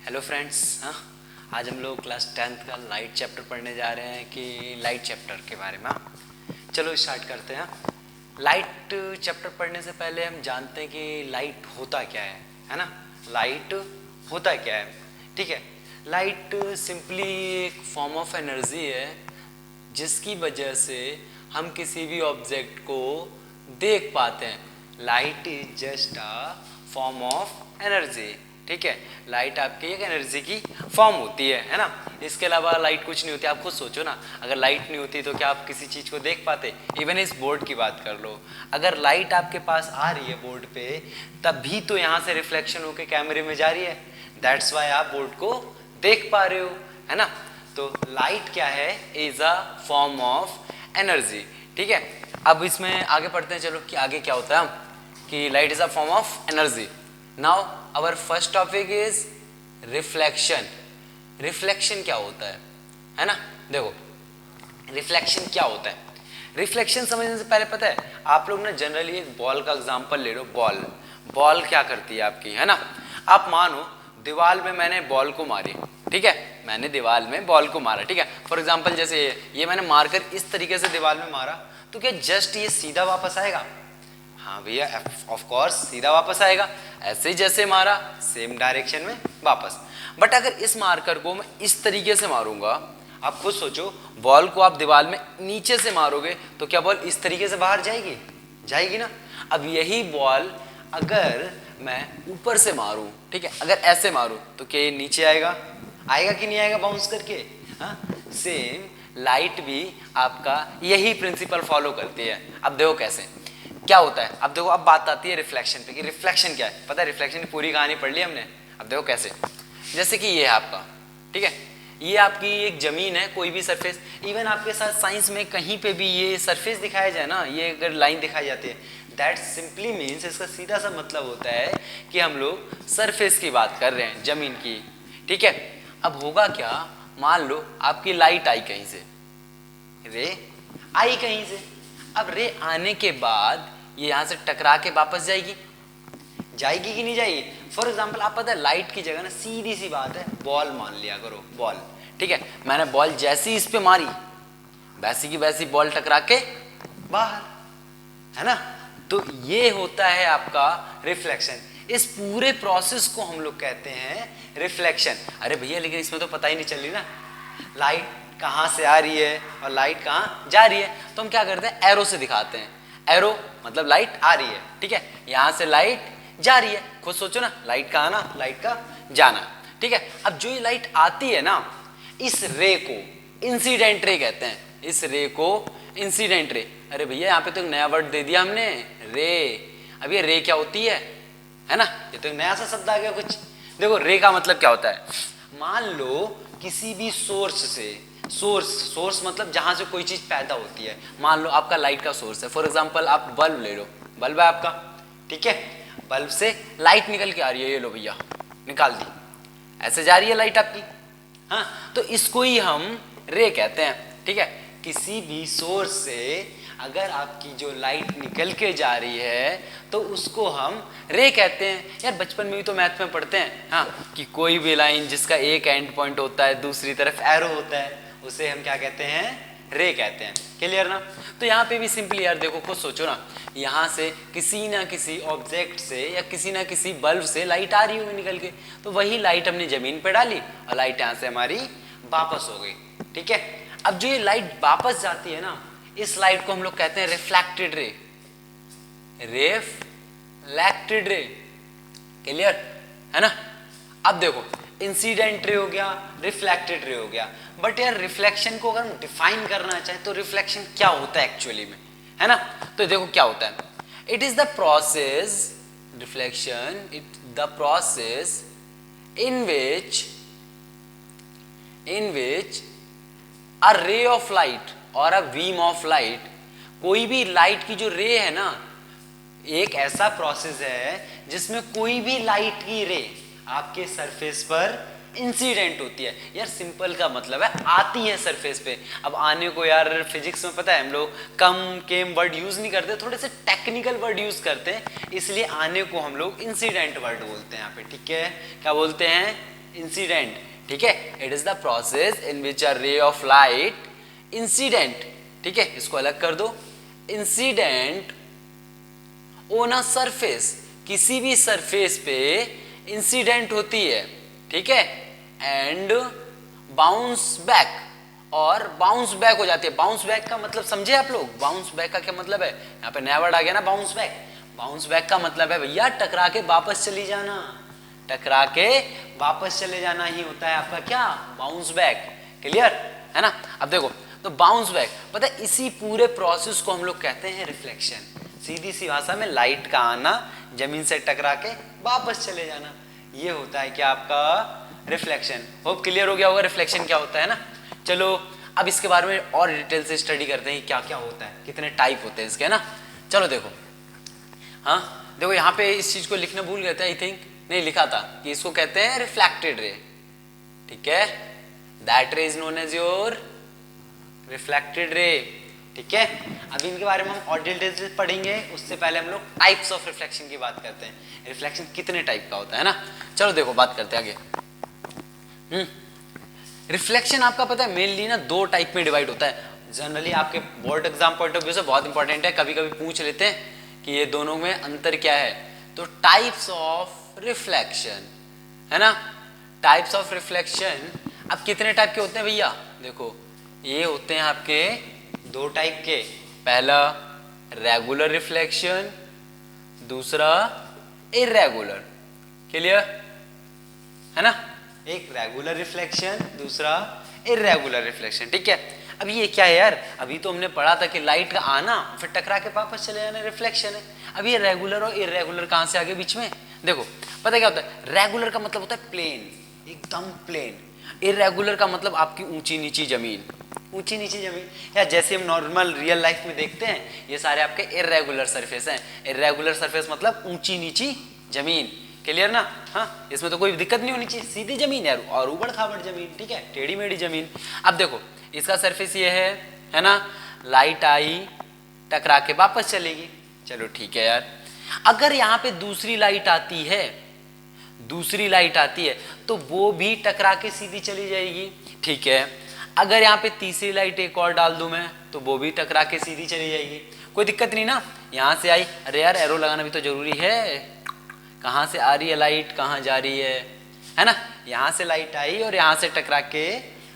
Hello friends. हाँ, आज हम लोग क्लास 10th का लाइट चैप्टर पढ़ने जा रहे हैं कि लाइट चैप्टर के बारे में। चलो स्टार्ट करते हैं। लाइट चैप्टर पढ़ने से पहले हम जानते हैं कि लाइट होता क्या है ना। लाइट होता क्या है, ठीक है। लाइट सिंपली एक फॉर्म ऑफ एनर्जी है जिसकी वजह से हम किसी भी ऑब्जेक्ट को देख पाते हैं। Light is just a form of energy, ठीक है। लाइट आपकी एक एनर्जी की फॉर्म होती है ना। इसके अलावा लाइट कुछ नहीं होती। आप खुद सोचो ना, अगर लाइट नहीं होती तो क्या आप किसी चीज़ को देख पाते। इवन इस बोर्ड की बात कर लो, अगर लाइट आपके पास आ रही है बोर्ड पे, तब भी तो यहाँ से रिफ्लेक्शन होकर कैमरे में जा रही है। दैट्स वाई आप बोर्ड को देख पा रहे हो, है ना। तो लाइट क्या है, is a form of energy, ठीक है। अब इसमें आगे पढ़ते हैं, चलो कि आगे क्या होता है कि light is a form of energy. Now our first topic is reflection. Reflection क्या होता है ना। देखो रिफ्लेक्शन क्या होता है। रिफ्लेक्शन समझने से पहले पता है आप लोग ना जनरली एक बॉल का एग्जांपल ले लो। बॉल क्या करती है आपकी, है ना। आप मानो दीवार में मैंने बॉल को मारी, ठीक है। मैंने दीवार में बॉल को मारा, ठीक है। फॉर एग्जांपल जैसे ये मैंने मारकर इस तरीके से दीवार में मारा, तो क्या जस्ट ये सीधा वापस आएगा? हाँ भैया, ऑफ कोर्स सीधा वापस आएगा। ऐसे ही जैसे मारा सेम डायरेक्शन में वापस। बट अगर इस मार्कर को मैं इस तरीके से मारूंगा, आप खुद सोचो, बॉल को आप दीवार में नीचे से मारोगे तो क्या बॉल इस तरीके से बाहर जाएगी? जाएगी ना। अब यही बॉल अगर मैं ऊपर से मारूं, ठीक है, अगर ऐसे मारूं तो क्या ये नीचे आएगा? आएगा कि नहीं आएगा बाउंस करके? हाँ, सेम लाइट भी आपका यही प्रिंसिपल फॉलो करती है। अब देखो कैसे क्या होता है। अब देखो, अब बात आती है रिफ्लेक्शन पे कि रिफ्लेक्शन क्या है। पता है, रिफ्लेक्शन की पूरी कहानी पढ़ ली हमने। अब देखो कैसे, जैसे कि ये है आपका, ठीक है, ये आपकी एक जमीन है, कोई भी सरफेस। इवन आपके साथ साइंस में कहीं पे भी ये सरफेस दिखाया जाए ना, ये अगर लाइन दिखाई जाती है, दैट सिंपली मीन्स, इसका सीधा सा मतलब होता है कि हम लोग सरफेस की बात कर रहे हैं, जमीन की, ठीक है। अब होगा क्या, मान लो आपकी लाइट आई कहीं से, रे आई कहीं से। अब रे आने के बाद ये यहां से टकरा के वापस जाएगी, जाएगी कि नहीं जाएगी? फॉर एग्जाम्पल, आप पता है लाइट की जगह ना, सीधी सी बात है, बॉल मान लिया करो, बॉल, ठीक है। मैंने बॉल जैसी इस पे मारी, वैसी की वैसी बॉल टकरा के बाहर, है ना। तो ये होता है आपका रिफ्लेक्शन। इस पूरे प्रोसेस को हम लोग कहते हैं रिफ्लेक्शन। अरे भैया, लेकिन इसमें तो पता ही नहीं चल रही ना लाइट कहाँ से आ रही है और लाइट कहाँ जा रही है। तो हम क्या करते हैं, एरो से दिखाते हैं। एरो मतलब लाइट आ रही है, ठीक है, यहाँ से लाइट जा रही है। खुद सोचो ना, लाइट का आना, लाइट का जाना, ठीक है। अब जो ये लाइट आती है ना, इस रे को इंसिडेंट रे कहते हैं। इस रे को इंसिडेंट रे। अरे भैया, यहाँ पे तो एक नया वर्ड दे दिया हमने, रे। अब ये रे क्या होती है ना, ये तो एक नया सा शब्द आ गया कुछ। देखो रे का मतलब क्या होता है। मान लो किसी भी सोर्स से, सोर्स मतलब जहां से कोई चीज पैदा होती है। मान लो आपका लाइट का सोर्स है, फॉर एग्जांपल आप बल्ब ले लो, बल्ब है आपका, ठीक है। बल्ब से लाइट निकल के आ रही है, ये लो भैया, निकाल दी, ऐसे जा रही है लाइट आपकी। हाँ, तो इसको ही हम रे कहते हैं, ठीक है। किसी भी सोर्स से अगर आपकी जो लाइट निकल के जा रही है तो उसको हम रे कहते हैं। यार बचपन में भी तो मैथ में पढ़ते हैं, हाँ, कि कोई भी लाइन जिसका एक एंड पॉइंट होता है, दूसरी तरफ एरो होता है, उसे हम क्या कहते हैं, रे कहते हैं। क्लियर ना। तो यहाँ पे भी सिंपली यार देखो, खुद सोचो ना, यहाँ से किसी ना किसी ऑब्जेक्ट से या किसी ना किसी बल्ब से लाइट आ रही होगी निकल के, तो वही लाइट हमने जमीन पे डाली और लाइट यहाँ से हमारी वापस हो गई, ठीक है। अब जो ये लाइट वापस जाती है ना, इस लाइट को हम लोग कहते हैं reflected ray. Reflected ray, clear है ना। अब देखो, इंसिडेंट रे हो गया, रिफ्लेक्टेड रे हो गया। बट यार रिफ्लेक्शन को अगर हम डिफाइन करना चाहें तो रिफ्लेक्शन क्या होता है एक्चुअली में, है ना। तो देखो क्या होता है, it is the process, reflection it the process in which a ray of light और अ बीम ऑफ लाइट, कोई भी लाइट की जो रे है ना, एक ऐसा प्रोसेस है जिसमें कोई भी लाइट की रे आपके सरफेस पर इंसिडेंट होती है। यार सिंपल का मतलब है आती है सरफेस पे। अब आने को यार फिजिक्स में पता है हम लोग कम केम वर्ड यूज नहीं करते, थोड़े से टेक्निकल वर्ड यूज करते हैं, इसलिए आने को हम लोग इंसिडेंट वर्ड बोलते हैं यहाँ पे, ठीक है। क्या बोलते हैं? इंसिडेंट, ठीक है। It is the process in which a ray of light incident, ठीक है, इसको अलग कर दो, इंसिडेंट ऑन अ सरफेस, किसी भी सरफेस पे इंसिडेंट होती है, ठीक है, एंड बाउंस बैक, और बाउंस बैक हो जाती है। बाउंस बैक का मतलब समझे आप लोग? बाउंस बैक का क्या मतलब है? यहाँ पे नया वर्ड आ गया ना, बाउंस बैक। बाउंस बैक का मतलब है भैया टकरा के वापस चली जाना, टकरा के वापस चले जाना ही होता है आपका क्या, बाउंस बैक। क्लियर है ना? अब देखो, तो बाउंस बैक पता है, इसी पूरे प्रोसेस को हम लोग कहते हैं रिफ्लेक्शन। सीधी सी भाषा में लाइट का आना, जमीन से टकरा के वापस चले जाना, ये होता है क्या आपका रिफ्लेक्शन। होप क्लियर हो गया होगा रिफ्लेक्शन क्या होता है ना। चलो अब इसके बारे में और डिटेल से स्टडी करते हैं क्या क्या होता है, कितने टाइप होते हैं इसके ना। चलो देखो, हाँ देखो यहाँ पे इस चीज को लिखना भूल गए थे, आई थिंक नहीं लिखा था कि इसको कहते हैं रिफ्लेक्टेड रे, ठीक है, that ray is known as your reflected ray, ठीक है। अभी इनके बारे में हम और डिटेल से पढ़ेंगे, उससे पहले हम लोग टाइप्स ऑफ रिफ्लेक्शन की बात करते हैं, रिफ्लेक्शन कितने टाइप का होता है ना। चलो देखो बात करते हैं आगे। रिफ्लेक्शन आपका पता है मेनली ना दो टाइप में डिवाइड होता है। जनरली आपके board exam point of view से बहुत इंपॉर्टेंट है, कभी कभी पूछ लेते हैं कि ये दोनों में अंतर क्या है। तो टाइप्स ऑफ रिफ्लेक्शन है ना, टाइप्स ऑफ रिफ्लेक्शन अब कितने टाइप के होते हैं भैया? देखो ये होते हैं आपके दो टाइप के, पहला रेगुलर रिफ्लेक्शन, दूसरा इरेगुलर। क्लियर है ना? एक रेगुलर रिफ्लेक्शन, दूसरा इरेगुलर रिफ्लेक्शन, ठीक है। अब ये क्या है यार, अभी तो हमने पढ़ा था कि लाइट का आना फिर टकरा के वापस चले जाना रिफ्लेक्शन है। अब ये रेगुलर और इरेगुलर कहां से आगे बीच में? देखो पता क्या होता है, रेगुलर का मतलब होता है प्लेन, एकदम प्लेन। इरेगुलर का मतलब आपकी ऊंची नीची जमीन, ऊंची नीची जमीन, या जैसे हम नॉर्मल रियल लाइफ में देखते हैं, ये सारे आपके इरेगुलर सरफेस हैं। इरेगुलर सरफेस मतलब ऊंची नीची जमीन। क्लियर ना? हाँ, इसमें तो कोई दिक्कत नहीं होनी चाहिए, सीधी जमीन है और उबड़ खाबड़ जमीन, ठीक है, टेढ़ी मेढ़ी जमीन। अब देखो इसका सरफेस ये है ना, लाइट आई टकरा के वापस चलेगी, चलो ठीक है यार। अगर यहाँ पे दूसरी लाइट आती है, दूसरी लाइट आती है तो वो भी टकरा के सीधी चली जाएगी, ठीक है। अगर यहाँ पे तीसरी लाइट एक और डाल दूं मैं तो वो भी टकरा के सीधी चली जाएगी, कोई दिक्कत नहीं ना। यहाँ से आई, अरे यार एरो लगाना भी तो जरूरी है, कहाँ से आ रही है लाइट, कहाँ जा रही है ना। यहाँ से लाइट आई और यहाँ से टकरा के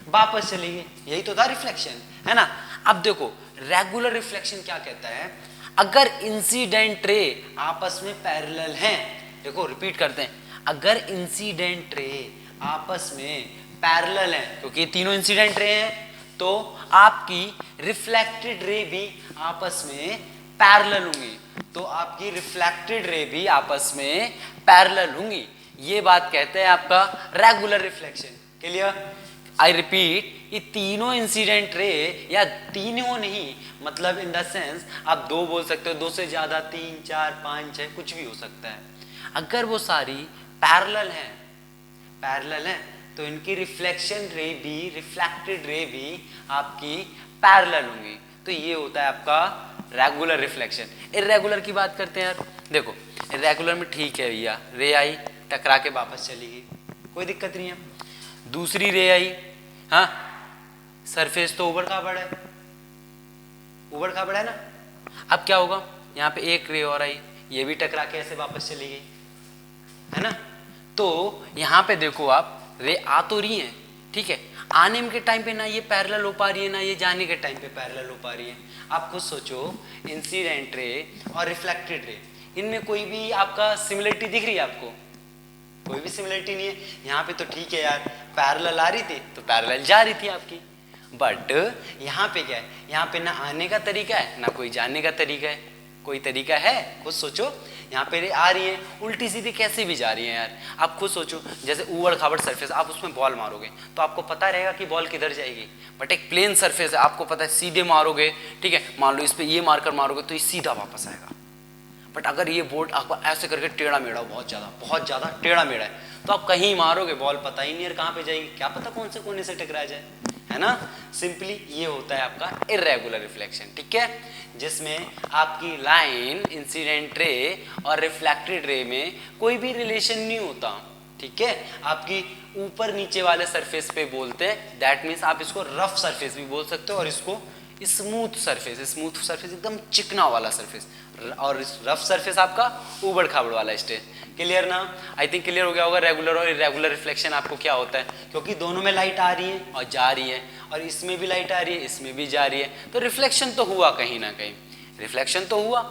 वापस चली गई, यही तो था रिफ्लेक्शन, है ना। अब देखो रेगुलर रिफ्लेक्शन क्या कहता है, अगर इंसिडेंट रे आपस में पैरेलल हैं, देखो रिपीट करते हैं, अगर इंसिडेंट रे आपस में पैरेलल हैं, क्योंकि तीनों इंसिडेंट रे हैं, तो आपकी रिफ्लेक्टेड रे भी आपस में पैरेलल होंगी, तो आपकी रिफ्लेक्टेड रे भी आपस में पैरेलल होंगी। ये बात कहते हैं आपका regular reflection. Clear? I repeat, ये तीनों इंसिडेंट रे, या तीनों नहीं मतलब इन द सेंस आप दो बोल सकते हो, दो से ज्यादा, तीन चार पांच छह कुछ भी हो सकता है, अगर वो सारी पैरेलल हैं, पैरेलल हैं तो इनकी रिफ्लेक्शन रे भी, रिफ्लेक्टेड रे भी आपकी पैरेलल होंगी, तो ये होता है आपका रेगुलर रिफ्लेक्शन। इरेगुलर की बात करते हैं यार, देखो इरेगुलर में ठीक है भैया, रे आई टकरा के वापस चली गई, कोई दिक्कत नहीं है। दूसरी रे आई, हाँ सरफेस तो उबड़ खाबड़ है, उबड़ खाबड़ है ना। अब क्या होगा, यहाँ पे एक रे और आई, ये भी टकरा के ऐसे वापस चली गई, है ना। तो यहाँ पे देखो आप, रे आ तो रही है, ठीक है, आने के टाइम पे ना ये पैरेलल हो पा रही है, ना ये जाने के टाइम पे पैरेलल हो पा रही है। आप खुद सोचो, इंसिडेंट रे और रिफ्लेक्टेड रे, इनमें कोई भी आपका सिमिलरिटी दिख रही है आपको? कोई भी सिमिलरिटी नहीं है। यहाँ पे तो ठीक है यार, पैरेलल आ रही थी तो पैरेलल जा रही थी आपकी, बट यहाँ पे क्या है, यहाँ पे ना आने का तरीका है ना कोई जाने का तरीका है, कोई तरीका है? खुद सोचो, यहाँ पे आ रही है उल्टी सीधी कैसे भी जा रही है यार, आप खुद सोचो, जैसे ऊबड़ खाबड़ सरफेस, आप उसमें बॉल मारोगे तो आपको पता रहेगा कि बॉल किधर जाएगी, बट एक प्लेन सरफेस है, आपको पता है सीधे मारोगे, ठीक है, मान लो इस पे ये मारकर मारोगे तो ये सीधा वापस आएगा। बट अगर ये बोर्ड आपको ऐसे करके टेढ़ा मेढ़ा, बहुत ज़्यादा टेढ़ा मेढ़ा है, तो आप कहीं मारोगे बॉल पता ही नहीं है कहाँ पे जाएगी, क्या पता कौन से कोने से टकरा जाए, है ना। सिंपली ये होता है आपका इरेगुलर रिफ्लेक्शन, ठीक है, जिसमें आपकी लाइन इंसिडेंट रे और रिफ्लेक्टेड रे में कोई भी रिलेशन नहीं होता, ठीक है, आपकी ऊपर नीचे वाले सरफेस पे बोलते हैं, दैट मीन्स आप इसको रफ सरफेस भी बोल सकते हो और इसको स्मूथ सरफेस एकदम चिकना वाला सरफेस, और रफ सरफेस आपका ऊबड़ खाबड़ वाला स्टेज। क्लियर ना? आई थिंक क्लियर हो गया होगा। रेगुलर और इरेगुलर रिफ्लेक्शन आपको क्या होता है, क्योंकि दोनों में लाइट आ रही है और जा रही है, और इसमें भी लाइट आ रही है इसमें भी जा रही है, तो रिफ्लेक्शन तो हुआ कहीं ना कहीं, रिफ्लेक्शन तो हुआ,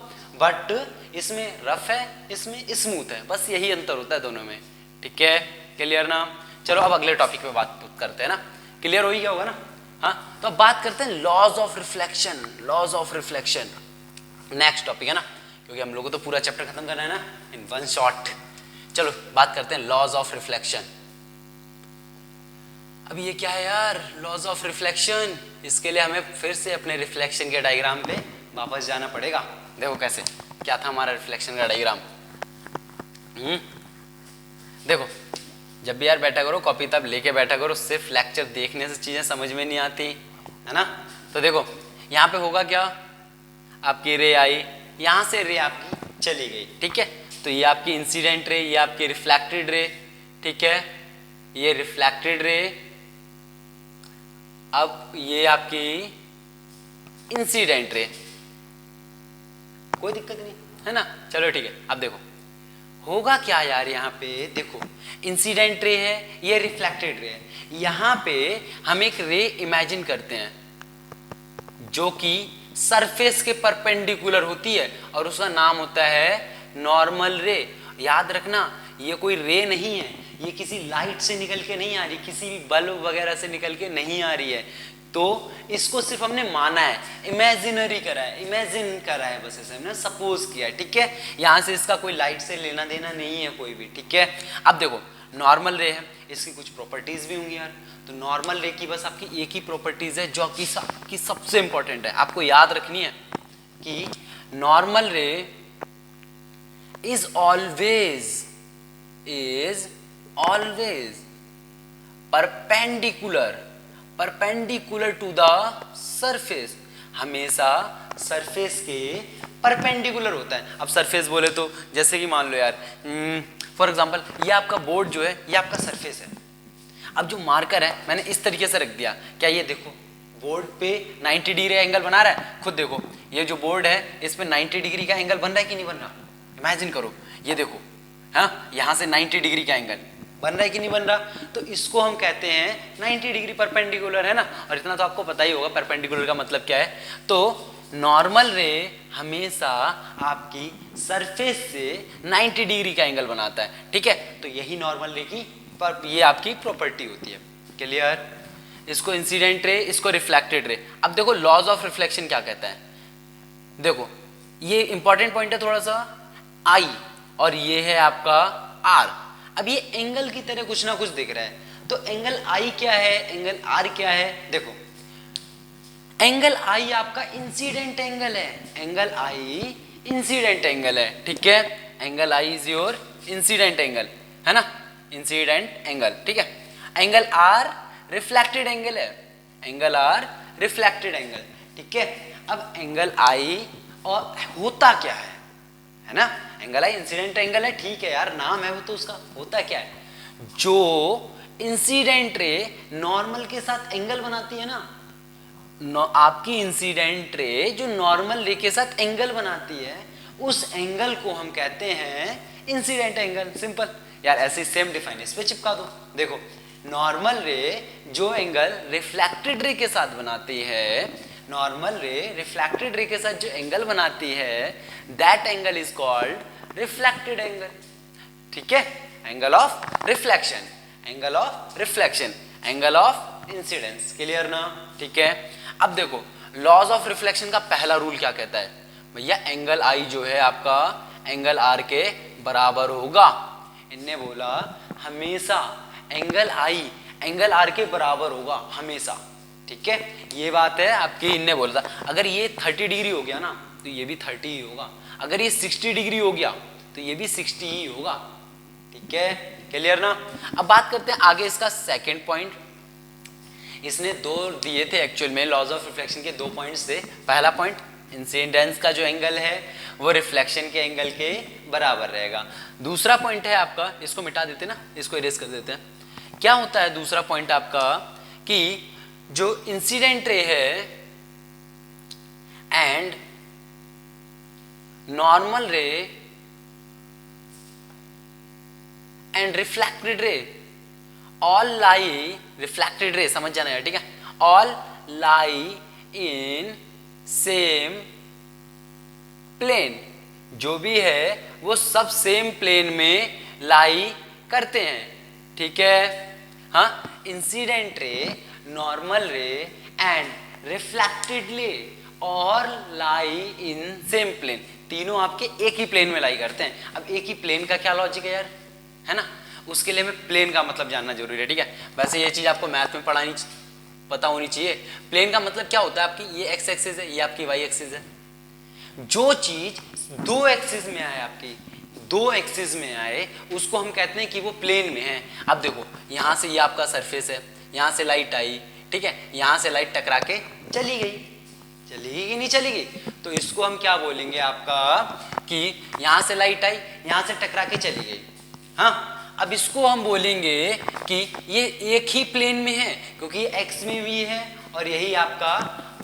बट इसमें रफ है इसमें स्मूथ है, बस यही अंतर होता है दोनों में। ठीक है, क्लियर ना? चलो अब अगले टॉपिक पे बात करते हैं ना, क्लियर हो ही गया होगा ना? हाँ, तो अब बात करते हैं laws of reflection. Laws of reflection next topic है ना, क्योंकि हम लोगों को तो पूरा चैप्टर खत्म करना है ना इन वन शॉट। चलो बात करते हैं लॉज ऑफ रिफ्लेक्शन। अब ये क्या है यार, लॉज ऑफ रिफ्लेक्शन? इसके लिए हमें फिर से अपने रिफ्लेक्शन के डायग्राम पे वापस जाना पड़ेगा। देखो कैसे, क्या था हमारा रिफ्लेक्शन का डायग्राम। देखो, जब भी यार बैठा करो कॉपी तब लेके बैठा करो, सिर्फ लेक्चर देखने से चीजें समझ में नहीं आती है ना। तो देखो यहाँ पे होगा क्या, आपकी रे आई, यहाँ से रे आपकी चली गई, ठीक है, तो ये आपकी इंसिडेंट रे, ये आपकी रिफ्लेक्टेड रे, ठीक है, ये रिफ्लेक्टेड रे, अब ये आपकी इंसिडेंट रे, कोई दिक्कत नहीं है ना। चलो ठीक है, अब देखो होगा क्या यार, यहाँ पे देखो इंसिडेंट रे है, ये रिफ्लेक्टेड रे है, यहाँ पे हम एक रे इमेजिन करते हैं जो कि सरफेस के परपेंडिकुलर होती है और उसका नाम होता है नॉर्मल रे। याद रखना ये कोई रे नहीं है, ये किसी लाइट से निकल के नहीं आ रही, किसी भी बल्ब वगैरह से निकल के नहीं आ रही है, तो इसको सिर्फ हमने माना है, इमेजिनरी करा है, इमेजिन करा है, बस ऐसे हमने सपोज किया है, ठीक है। यहाँ से इसका कोई लाइट से लेना देना नहीं है कोई भी, ठीक है। अब देखो नॉर्मल रे है, इसकी कुछ प्रॉपर्टीज भी होंगी यार, तो नॉर्मल रे की बस आपकी एक ही प्रॉपर्टीज है जो कि सबसे इंपॉर्टेंट है, आपको याद रखनी है कि normal ray is always perpendicular to the surface, हमेशा सरफेस के परपेंडिकुलर होता है। अब सरफेस बोले तो जैसे कि मान लो यार, फॉर एग्जांपल ये आपका बोर्ड जो है ये आपका सरफेस है, अब जो मार्कर है मैंने इस तरीके से रख दिया, क्या ये देखो बोर्ड पे 90 डिग्री एंगल बना रहा है, खुद देखो ये जो बोर्ड है इस पे 90 डिग्री का एंगल बन रहा है कि नहीं बन रहा, इमेजिन करो, ये देखो, हाँ यहाँ से 90 डिग्री का एंगल बन रहा है कि नहीं बन रहा, तो इसको हम कहते हैं 90 डिग्री परपेंडिकुलर, है ना। और इतना तो आपको पता ही होगा परपेंडिकुलर का मतलब क्या है, तो नॉर्मल रे हमेशा आपकी सरफेस से 90 डिग्री का एंगल बनाता है, ठीक है, तो यही नॉर्मल रे की ये आपकी प्रॉपर्टी होती है। क्लियर? इसको इंसिडेंट रे, इसको रिफ्लेक्टेड रे। अब देखो लॉज ऑफ रिफ्लेक्शन क्या कहता है, देखो ये इंपॉर्टेंट पॉइंट है थोड़ा सा, आई और ये है आपका आर। अब ये एंगल की तरह कुछ ना कुछ दिख रहा है, तो एंगल आई क्या है, एंगल आर क्या है, देखो एंगल आई आपका इंसिडेंट एंगल है, एंगल आई इंसिडेंट एंगल है, ठीक है, angle I is your incident angle, है ना, इंसिडेंट एंगल, ठीक है। एंगल आर रिफ्लेक्टेड एंगल है, एंगल आर रिफ्लेक्टेड एंगल, ठीक है। अब एंगल आई और होता क्या है ना, एंगल आई इंसिडेंट एंगल है, ठीक है यार, नाम है वो तो उसका, होता क्या है, जो इंसिडेंट रे नॉर्मल के साथ एंगल बनाती है ना, आपकी इंसिडेंट रे जो नॉर्मल रे के साथ एंगल बनाती है, उस एंगल को हम कहते हैं इंसिडेंट एंगल। सिंपल यार, ऐसे सेम डिफाइन इस पे चिपका दो। देखो नॉर्मल रे जो एंगल रिफ्लेक्टेड रे के साथ बनाती है, नॉर्मल रे रिफ्लेक्टेड रे के साथ जो एंगल बनाती है, that angle is called reflected angle, ठीक है, angle of reflection, angle of reflection, angle of incidence. Clear ना? ठीक है। अब देखो लॉज ऑफ रिफ्लेक्शन का पहला रूल क्या कहता है भैया, एंगल आई जो है आपका एंगल आर के बराबर होगा। इनने बोला हमेशा एंगल आई एंगल आर के बराबर होगा हमेशा, ठीक है, ये बात है आपकी। इनने बोला था अगर ये 30 डिग्री हो गया ना तो ये भी 30 ही होगा, अगर ये 60 डिग्री हो गया तो ये भी 60 ही होगा, ठीक है, क्लियर ना। अब बात करते हैं आगे इसका सेकंड पॉइंट। इसने दो दिए थे एक्चुअल में, लॉज ऑफ रिफ्लेक्शन के दो पॉइंट्स थे। पहला पॉइंट इंसिडेंस का जो एंगल है वो रिफ्लेक्शन के एंगल के बराबर रहेगा। दूसरा पॉइंट है आपका, इसको मिटा देते ना, इसको इरेज कर देते हैं। क्या होता है दूसरा पॉइंट आपका कि जो इंसिडेंट रे है and normal ray and reflected ray all lie, reflected ray समझ जाना है, ठीक है, all lie in same plane, जो भी है वो सब सेम प्लेन में लाई करते हैं, ठीक है। हाँ, incident ray, normal ray and reflected रे और लाई इन सेम प्लेन, तीनों आपके एक ही प्लेन में लाई करते हैं। अब एक ही प्लेन का क्या लॉजिक है यार, है ना, उसके लिए हमें प्लेन का मतलब जानना जरूरी है, ठीक है। वैसे ये चीज आपको मैथ में पढ़ानी पता होनी चाहिए। प्लेन का मतलब क्या होता है, आपकी ये एक्स एक्सिस है, ये आपकी वाई एक्सिस है। जो चीज दो एक्सिस में आए, आपकी दो एक्सिस में आए, उसको हम कहते हैं कि वो प्लेन में है। अब देखो यहां से ये आपका सरफेस है, यहां से लाइट आई, ठीक है, यहां से लाइट टकरा के चली गई, चली गई नहीं चली गई, तो इसको हम क्या बोलेंगे आपका कि यहां से लाइट आई, यहां से टकरा के चली गई। हाँ, अब इसको हम बोलेंगे कि ये एक ही प्लेन में है, क्योंकि एक्स में भी है और यही आपका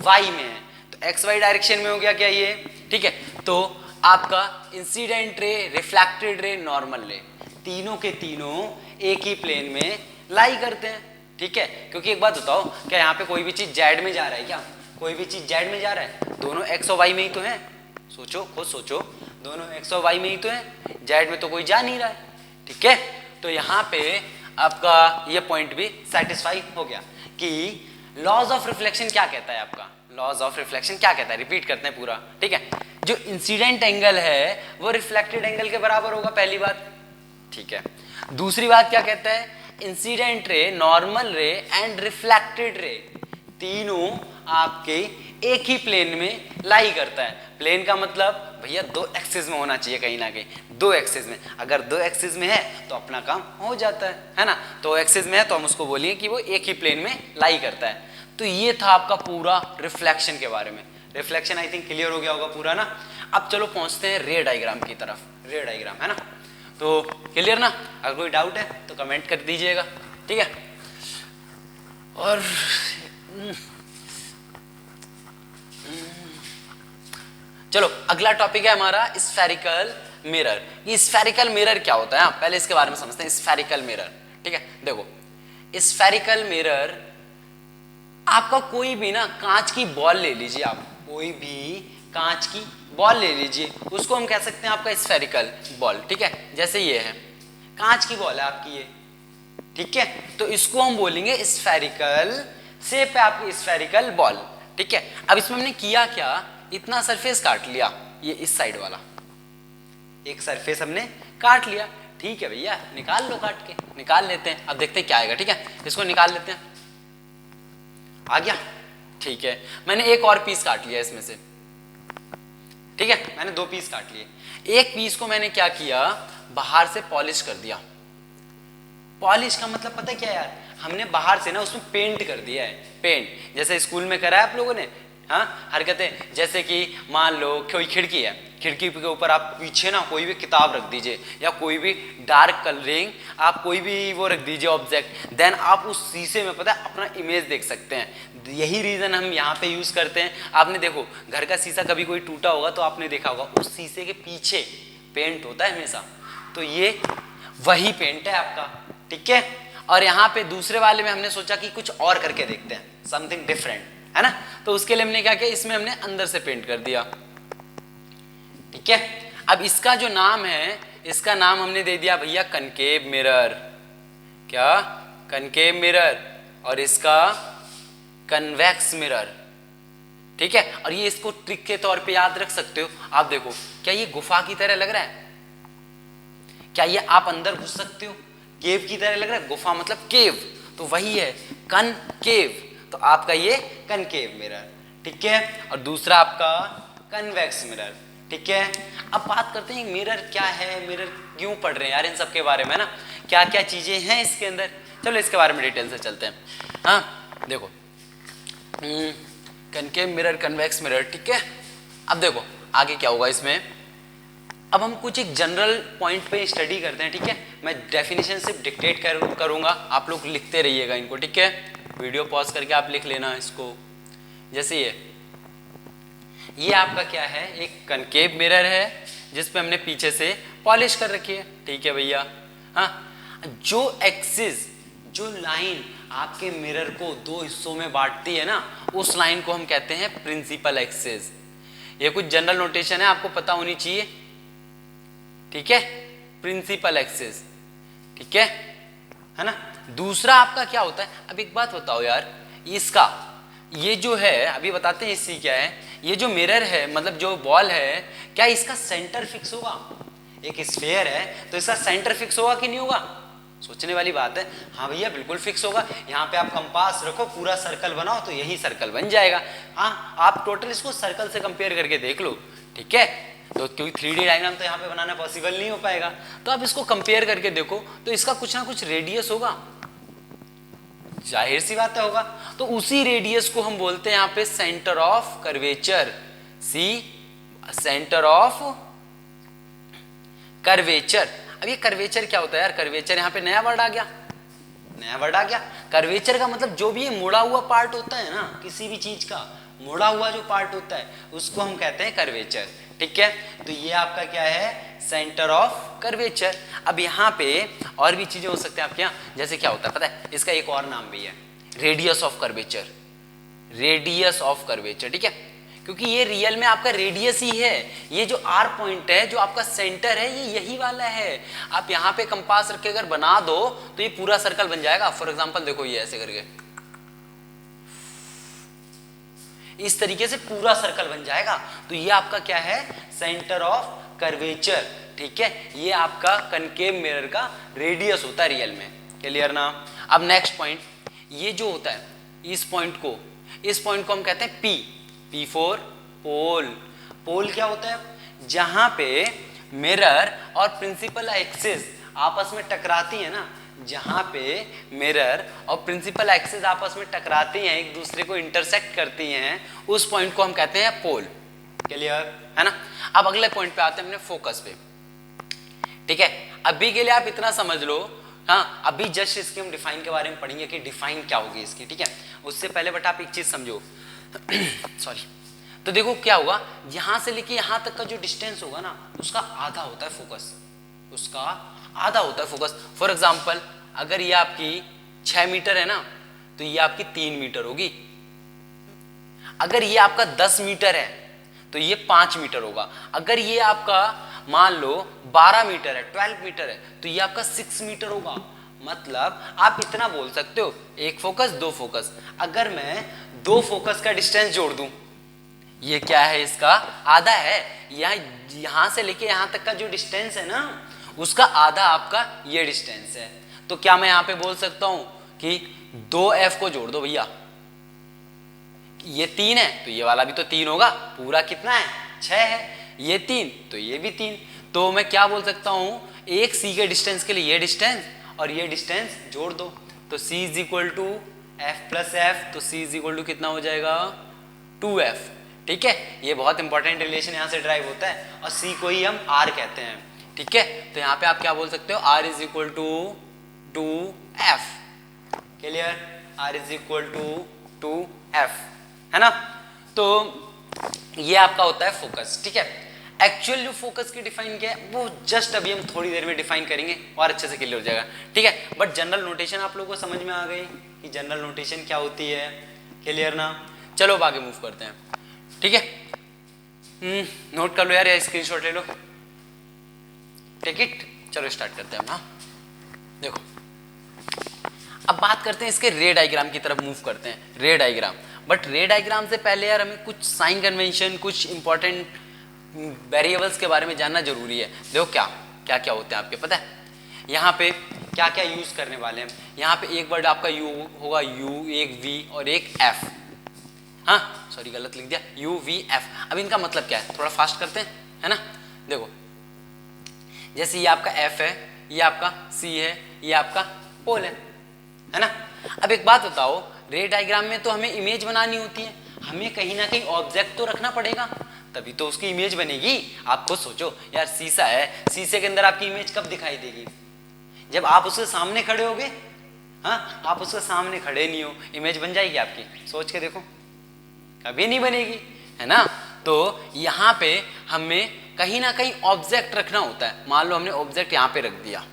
वाई में है, तो एक्स वाई डायरेक्शन में हो गया क्या ये, ठीक है। तो आपका incident ray, reflected ray, normal रे, तीनों के तीनों एक ही प्लेन में लाई करते हैं, ठीक है। क्योंकि एक बात बताओ, क्या यहाँ पे कोई भी चीज जेड में जा रहा है क्या, कोई भी चीज जेड में जा रहा है, दोनों एक्स और वाई में ही तो है, सोचो खुद सोचो, दोनों एक्स और वाई में ही तो है, जेड में तो कोई जा नहीं रहा है, ठीक है। तो यहाँ पे आपका ये पॉइंट भी सेटिस्फाई हो गया कि लॉज ऑफ रिफ्लेक्शन क्या कहता है, आपका लॉज ऑफ रिफ्लेक्शन क्या कहता है, रिपीट करते हैं पूरा, ठीक है। जो इंसिडेंट एंगल है वो रिफ्लेक्टेड एंगल के बराबर होगा, पहली बात, ठीक है। दूसरी बात क्या कहता है, incident ray, normal ray and reflected रे, तीनों आपके एक ही प्लेन में लाई करता है। प्लेन का मतलब भैया दो एक्सिस में होना चाहिए, कहीं ना कहीं दो एक्सिस में, अगर दो एक्सिस में है तो अपना काम हो जाता है ना, तो एक्सिस में है तो हम उसको बोलिए कि वो एक ही प्लेन में लाई करता है। तो ये था आपका पूरा रिफ्लेक्शन के बारे में। रिफ्लेक्शन आई थिंक क्लियर हो गया होगा पूरा ना। अब चलो पहुंचते हैं रे डायग्राम की तरफ, रे डायग्राम, है ना, तो क्लियर ना, अगर कोई डाउट है तो कमेंट कर दीजिएगा, ठीक है। और चलो अगला टॉपिक है हमारा स्फेरिकल मिरर। ये स्फेरिकल मिरर क्या होता है, पहले इसके बारे में समझते हैं। स्फेरिकल मिरर, ठीक है, देखो स्फेरिकल मिरर, आपका कोई भी ना कांच की बॉल ले लीजिए, आप कोई भी कांच की बॉल ले लीजिए, उसको हम कह सकते हैं आपका स्फेरिकल बॉल, ठीक है। जैसे ये है कांच की बॉल है आपकी ये, ठीक है, तो इसको हम बोलेंगे स्फेरिकल शेप है आपकी, स्फेरिकल बॉल, ठीक है। अब इसमें हमने किया क्या, इतना सरफेस काट लिया, ये इस साइड वाला एक सरफेस हमने काट लिया, ठीक है भैया, निकाल लो, काट के निकाल लेते हैं। अब देखते हैं क्या आएगा, ठीक है, इसको निकाल लेते हैं, आ गया, ठीक है। मैंने एक और पीस काट लिया इसमें से, ठीक है, मैंने दो पीस काट लिए। एक पीस को मैंने क्या किया, बाहर से पॉलिश कर दिया। पॉलिश का मतलब पता है क्या यार, हमने बाहर से ना उसमें पेंट कर दिया है, पेंट, जैसे स्कूल में करा है आप लोगों ने, हाँ, हरकतें, जैसे कि मान लो कोई खिड़की है, खिड़की के ऊपर आप पीछे ना कोई भी किताब रख दीजिए या कोई भी डार्क कलरिंग आप कोई भी वो रख दीजिए ऑब्जेक्ट, देन आप उस शीशे में पता है अपना इमेज देख सकते हैं। यही रीजन हम यहाँ पे यूज करते हैं। आपने देखो घर का शीशा कभी कोई टूटा होगा तो आपने देखा होगा उस शीशे के पीछे पेंट होता है हमेशा, तो ये वही पेंट है आपका, ठीक है। और यहाँ पे दूसरे वाले में हमने सोचा कि कुछ और करके देखते हैं, समथिंग डिफरेंट, है ना, तो उसके लिए हमने क्या किया, इसमें हमने अंदर से पेंट कर दिया, ठीक है। अब इसका जो नाम है, इसका नाम हमने दे दिया भैया कनकेव मिरर, क्या, कनकेव मिरर, और इसका कन्वेक्स मिरर, ठीक है। और ये इसको ट्रिक के तौर पे याद रख सकते हो। आप देखो क्या ये गुफा की तरह लग रहा है, क्या ये आप अंदर घुस सकते हो, केव की तरह लग रहा है, गुफा मतलब केव, तो वही है कनकेव, तो आपका ये कनकेव मिरर, ठीक है। और दूसरा आपका कन्वेक्स मिरर, ठीक है। अब बात करते हैं मिरर क्या है, मिरर क्यों पढ़ रहे हैं यार इन सब के बारे में ना, क्या क्या चीजें हैं इसके अंदर, चलो इसके बारे में डिटेल से चलते हैं। हाँ देखो कनकेव मिरर, कन्वेक्स मिरर, ठीक है। अब देखो आगे क्या होगा इसमें, अब हम कुछ एक जनरल पॉइंट पे स्टडी करते हैं, ठीक है। मैं डेफिनेशन सिर्फ डिक्टेट करूंगा, आप लोग लिखते रहिएगा इनको, ठीक है। वीडियो पॉज करके आप लिख लेना इसको। जैसे ये आपका क्या है, एक कनकेव मिरर है जिस पे हमने पीछे से पॉलिश कर रखी है, ठीक है भैया। हाँ, जो एक्सिस, जो लाइन आपके मिरर को दो हिस्सों में बांटती है ना, उस लाइन को हम कहते हैं प्रिंसिपल एक्सिस। ये कुछ जनरल नोटेशन है, आपको पता होनी चाहिए, ठीक है। प्रिंसिपल एक्सिस, ठीक है ना। दूसरा आपका क्या होता है, अब एक बात बताओ यार, इसका ये जो है अभी बताते हैं इसकी क्या है, ये जो मिरर है मतलब जो बॉल है, क्या इसका सेंटर फिक्स होगा? एक स्फीयर है तो इसका सेंटर फिक्स होगा कि नहीं होगा? सोचने वाली बात है। हाँ भैया बिल्कुल फिक्स होगा। यहाँ पे आप कंपास रखो, पूरा सर्कल बनाओ तो यही सर्कल बन जाएगा। हाँ, आप टोटल इसको सर्कल से कंपेयर करके देख लो, ठीक है। तो क्योंकि 3D डायग्राम तो यहाँ पे बनाना पॉसिबल नहीं हो पाएगा, तो आप इसको कंपेयर करके देखो तो इसका कुछ ना कुछ रेडियस होगा, जाहिर सी बात है होगा। तो उसी रेडियस को हम बोलते हैं यहाँ पे centre of curvature, C centre of curvature. अब ये कर्वेचर क्या होता है यार, कर्वेचर यहाँ पे नया वर्ड आ गया, नया वर्ड आ गया। कर्वेचर का मतलब जो भी ये मुड़ा हुआ पार्ट होता है ना, किसी भी चीज का मुड़ा हुआ जो पार्ट होता है उसको हम कहते हैं कर्वेचर, ठीक है। तो ये आपका क्या है, सेंटर ऑफ कर्वेचर। अब यहाँ पे और भी चीजें हो सकते हैं आपके यहाँ, जैसे क्या होता है पता है, इसका एक और नाम भी है, radius of curvature, radius of curvature, ठीक है। क्योंकि ये रियल में आपका रेडियस ही है, ये जो आर पॉइंट है जो आपका सेंटर है ये यही वाला है। आप यहाँ पे कंपास रख के अगर बना दो तो ये पूरा सर्कल बन जाएगा। फॉर एग्जांपल देखो ये ऐसे करके इस तरीके से पूरा सर्कल बन जाएगा। तो ये आपका क्या है, सेंटर ऑफ कर्वेचर, ठीक है। ये आपका कनकेव मिरर का रेडियस होता है रियल में, क्लियर ना। अब नेक्स्ट पॉइंट, ये जो होता है इस पॉइंट को हम कहते हैं पी, पी फॉर पोल। पोल क्या होता है, जहां पे मिरर और प्रिंसिपल एक्सिस आपस में टकराती है ना, जहां पे मिरर और प्रिंसिपल एक्सिस आपस में टकराती हैं, एक दूसरे को इंटरसेक्ट करती हैं, उस पॉइंट को हम कहते हैं पोल, क्लियर है ना। अब अगले पॉइंट पे आते हैं अपने फोकस पे, ठीक है। अभी के लिए आप इतना समझ लो, हाँ अभी जस्ट इसके हम डिफाइन के बारे में पढ़ेंगे कि डिफाइन क्या होगी इसकी, ठीक है। उससे पहले बट आप एक चीज समझो सॉरी। तो देखो क्या होगा, यहां से लेके यहां तक का जो डिस्टेंस होगा ना, उसका आधा होता है फोकस, उसका आधा होता है फोकस। फॉर एग्जाम्पल अगर ये आपकी 6 मीटर है ना, तो ये आपकी 3 मीटर होगी। अगर ये आपका 10 मीटर है तो ये 5 मीटर होगा। अगर ये आपका मान लो 12 मीटर है, 12 मीटर है, तो ये आपका 6 मीटर होगा। मतलब आप इतना बोल सकते हो, एक फोकस दो फोकस। अगर मैं दो फोकस का डिस्टेंस जोड़ दूं, ये क्या है, इसका आधा है। यहां से लेके यहां तक का जो डिस्टेंस है ना, उसका आधा आपका ये डिस्टेंस है। तो क्या मैं यहां पे बोल सकता हूं कि 2f को जोड़ दो भैया, ये 3 है तो ये वाला भी तो 3 होगा, पूरा कितना है 6 है, ये 3 तो ये भी 3। तो मैं क्या बोल सकता हूं, एक c के डिस्टेंस के लिए ये डिस्टेंस और ये डिस्टेंस जोड़ दो, तो c is equal to f plus f, तो c इज इक्वल टू कितना हो जाएगा 2f, ठीक है। ये बहुत इंपॉर्टेंट रिलेशन यहाँ से ड्राइव होता है, और c को ही हम r कहते हैं, ठीक है। तो यहाँ पे आप क्या बोल सकते हो, r is equal to 2f, clear, r is equal to 2f, है ना। तो ये आपका होता है फोकस, ठीक है। एक्चुअल जो फोकस की डिफाइन किया है वो जस्ट अभी हम थोड़ी देर में डिफाइन करेंगे और अच्छे से क्लियर हो जाएगा, ठीक है। बट जनरल नोटेशन आप लोगों को समझ में आ गई कि जनरल नोटेशन क्या होती है, क्लियर ना। चलो अब आगे मूव करते हैं, ठीक है। नोट कर लो यार या स्क्रीनशॉट ले लो, टेक इट। चलो स्टार्ट करते हैं हम। हाँ देखो अब बात करते हैं इसके रे डायग्राम की तरफ मूव करते हैं, रे डायग्राम। बट रे डायग्राम से पहले यार हमें कुछ साइन कन्वेंशन, कुछ इंपॉर्टेंट वेरिएबल्स के बारे में जानना जरूरी है। देखो क्या क्या क्या होते हैं आपके पता है, यहाँ पे क्या क्या यूज करने वाले हैं। यहाँ पे एक वर्ड आपका यू होगा, यू, एक वी और एक एफ। हाँ सॉरी गलत लिख दिया, यू वी एफ। अब इनका मतलब क्या है, थोड़ा फास्ट करते हैं, है ना। देखो जैसे ये आपका एफ है, ये आपका सी है, ये आपका पोल है ना। अब एक बात बताओ, रे डायग्राम में तो हमें इमेज बनानी होती है, हमें कहीं ना कहीं ऑब्जेक्ट तो रखना पड़ेगा, तभी तो उसकी इमेज बनेगी। आप खुद सोचो यार, शीशा है, शीशे के अंदर आपकी इमेज कब दिखाई देगी? जब आप उसके सामने खड़े होगे। हाँ, आप उसके सामने खड़े नहीं हो, इमेज बन जाएगी आपकी? सोच के देखो, कभी नहीं बनेगी, है ना। तो यहाँ पे हमें कहीं ना कहीं ऑब्जेक्ट रखना होता है। मान लो हमने ऑब्जेक्ट यहाँ पे रख दिया,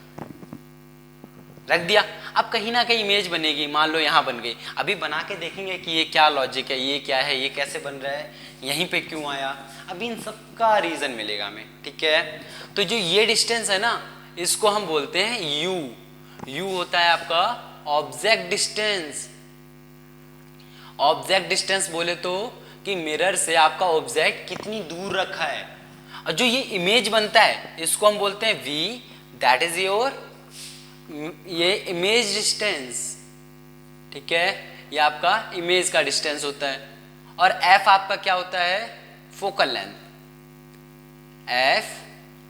अब कहीं ना कहीं इमेज बनेगी। मान लो यहाँ बन गई, अभी बना के देखेंगे कि ये क्या लॉजिक है, ये क्या है, ये कैसे बन रहा है, यहीं पे क्यों आया, अभी इन सब का रीजन मिलेगा हमें, ठीक है। तो जो ये डिस्टेंस है ना, इसको हम बोलते हैं यू। यू होता है आपका ऑब्जेक्ट डिस्टेंस। ऑब्जेक्ट डिस्टेंस बोले तो कि मिरर से आपका ऑब्जेक्ट कितनी दूर रखा है, और जो ये इमेज बनता है इसको हम बोलते हैं वी, दैट इज योर ये इमेज डिस्टेंस, ठीक है। ये आपका इमेज का डिस्टेंस होता है। और एफ आपका क्या होता है? Focal length. एफ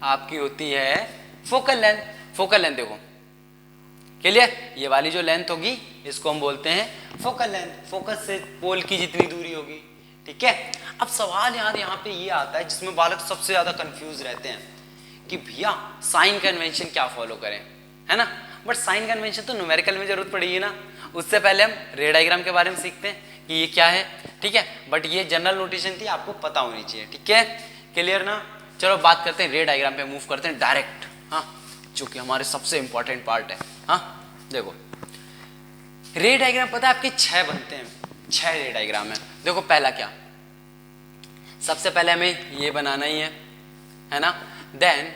आपकी होती है फोकल लेंथ। फोकल लेंथ देखो, क्लियर? ये वाली जो लेंथ होगी इसको हम बोलते हैं फोकल लेंथ, फोकस से पोल की जितनी दूरी होगी, ठीक है। अब सवाल यार यहाँ पे ये आता है जिसमें बालक सबसे ज्यादा कंफ्यूज रहते हैं कि भैया साइन कन्वेंशन क्या फॉलो करें, है ना। बट साइन कन्वेंशन तो न्यूमेरिकल में जरूरत पड़ेगी ना, उससे पहले हम रे डायग्राम के बारे में सीखते हैं कि ये क्या है, ठीक है। बट ये जनरल नोटेशन थी, आपको पता होनी चाहिए, ठीक है। क्लियर ना? चलो बात करते हैं रे डायग्राम पे, मूव करते हैं डायरेक्ट, हाँ, जो कि हमारे सबसे इंपॉर्टेंट पार्ट है। हाँ देखो, रे डायग्राम पता है आपके 6 बनते हैं, 6 रे डायग्राम है। देखो पहला क्या, सबसे पहले हमें ये बनाना ही है ना। देन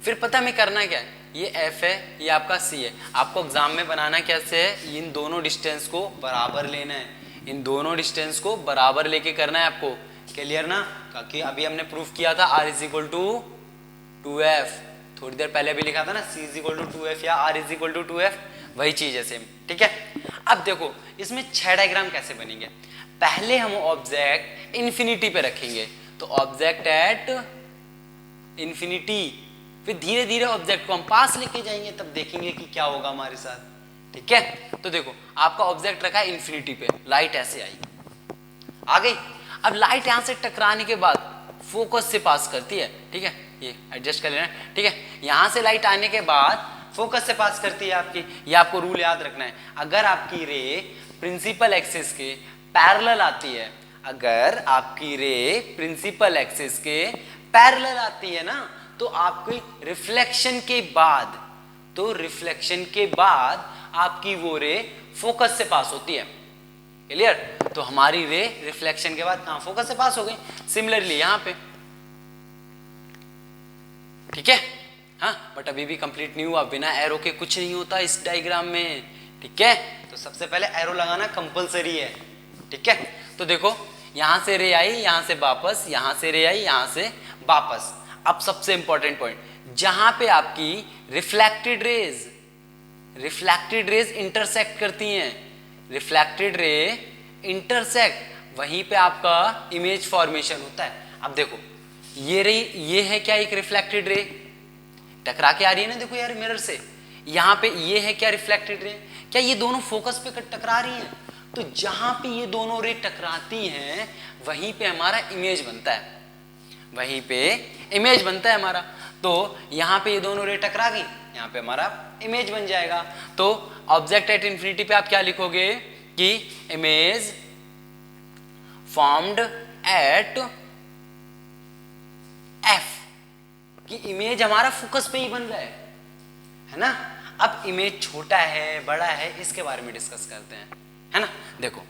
फिर पता हमें करना क्या है, ये एफ है, ये आपका सी है। आपको एग्जाम में बनाना कैसे है, इन दोनों डिस्टेंस को बराबर लेना है, इन दोनों डिस्टेंस को बराबर लेके करना है आपको। क्लियर ना? क्योंकि अभी हमने प्रूफ किया था R is equal to 2F, थोड़ी देर पहले भी लिखा था ना C is equal to 2F या R is equal to 2F, वही चीज है सेम, ठीक है। अब देखो इसमें 6 डायग्राम कैसे बनेंगे। पहले हम ऑब्जेक्ट इन्फिनिटी पे रखेंगे, तो ऑब्जेक्ट एट इन्फिनिटी, फिर धीरे धीरे ऑब्जेक्ट को हम पास लेके जाएंगे, तब देखेंगे कि क्या होगा हमारे साथ, ठीक है। तो देखो आपका ऑब्जेक्ट रखा है इन्फिनिटी पे, लाइट ऐसे आई, आ गई। अब लाइट यहां से टकराने के बाद फोकस से पास करती है, ठीक है, ये एडजस्ट कर लेना, ठीक है। यहां से लाइट आने के बाद फोकस से पास करती है आपकी, ये आपको रूल याद रखना है। अगर आपकी रे प्रिंसिपल एक्सिस के पैरेलल आती है, अगर आपकी रे प्रिंसिपल एक्सिस के पैरेलल आती है ना, तो आपकी रिफ्लेक्शन के बाद, तो रिफ्लेक्शन के बाद आपकी वो रे फोकस से पास होती है। क्लियर? तो हमारी रे रिफ्लेक्शन के बाद कहां, फोकस से पास हो गई। सिमिलरली यहां पे, ठीक है। हाँ, बट अभी भी कंप्लीट नहीं हुआ, बिना एरो के कुछ नहीं होता इस डायग्राम में, ठीक है। तो सबसे पहले एरो लगाना कंपलसरी है, ठीक है। तो देखो यहां से रे आई, यहां से वापस, यहां से रे आई, यहां से वापस। अब सबसे इंपॉर्टेंट पॉइंट, जहां पे आपकी रिफ्लेक्टेड रेज इंटरसेक्ट करती हैं, रिफ्लेक्टेड रे इंटरसेक्ट, वहीं पे आपका इमेज फॉर्मेशन होता है। अब देखो ये रे, ये है क्या, एक रिफ्लेक्टेड रे टकरा के आ रही है ना, देखो यार मिरर से, यहाँ पे ये है क्या, रिफ्लेक्टेड रे। क्या ये दोनों फोकस पे टकरा रही हैं? तो जहां पे ये दोनों रे टकराती हैं वहीं पे हमारा इमेज बनता है, वहीं पे इमेज बनता है हमारा। तो यहाँ पे ये दोनों रे टकरा गई, यहाँ पे हमारा इमेज बन जाएगा। तो ऑब्जेक्ट एट इन्फिनिटी पे आप क्या लिखोगे कि इमेज फॉर्म्ड एट एफ, कि इमेज हमारा फोकस पे ही बन रहा है ना। अब इमेज छोटा है बड़ा है, इसके बारे में डिस्कस करते हैं, है ना। देखो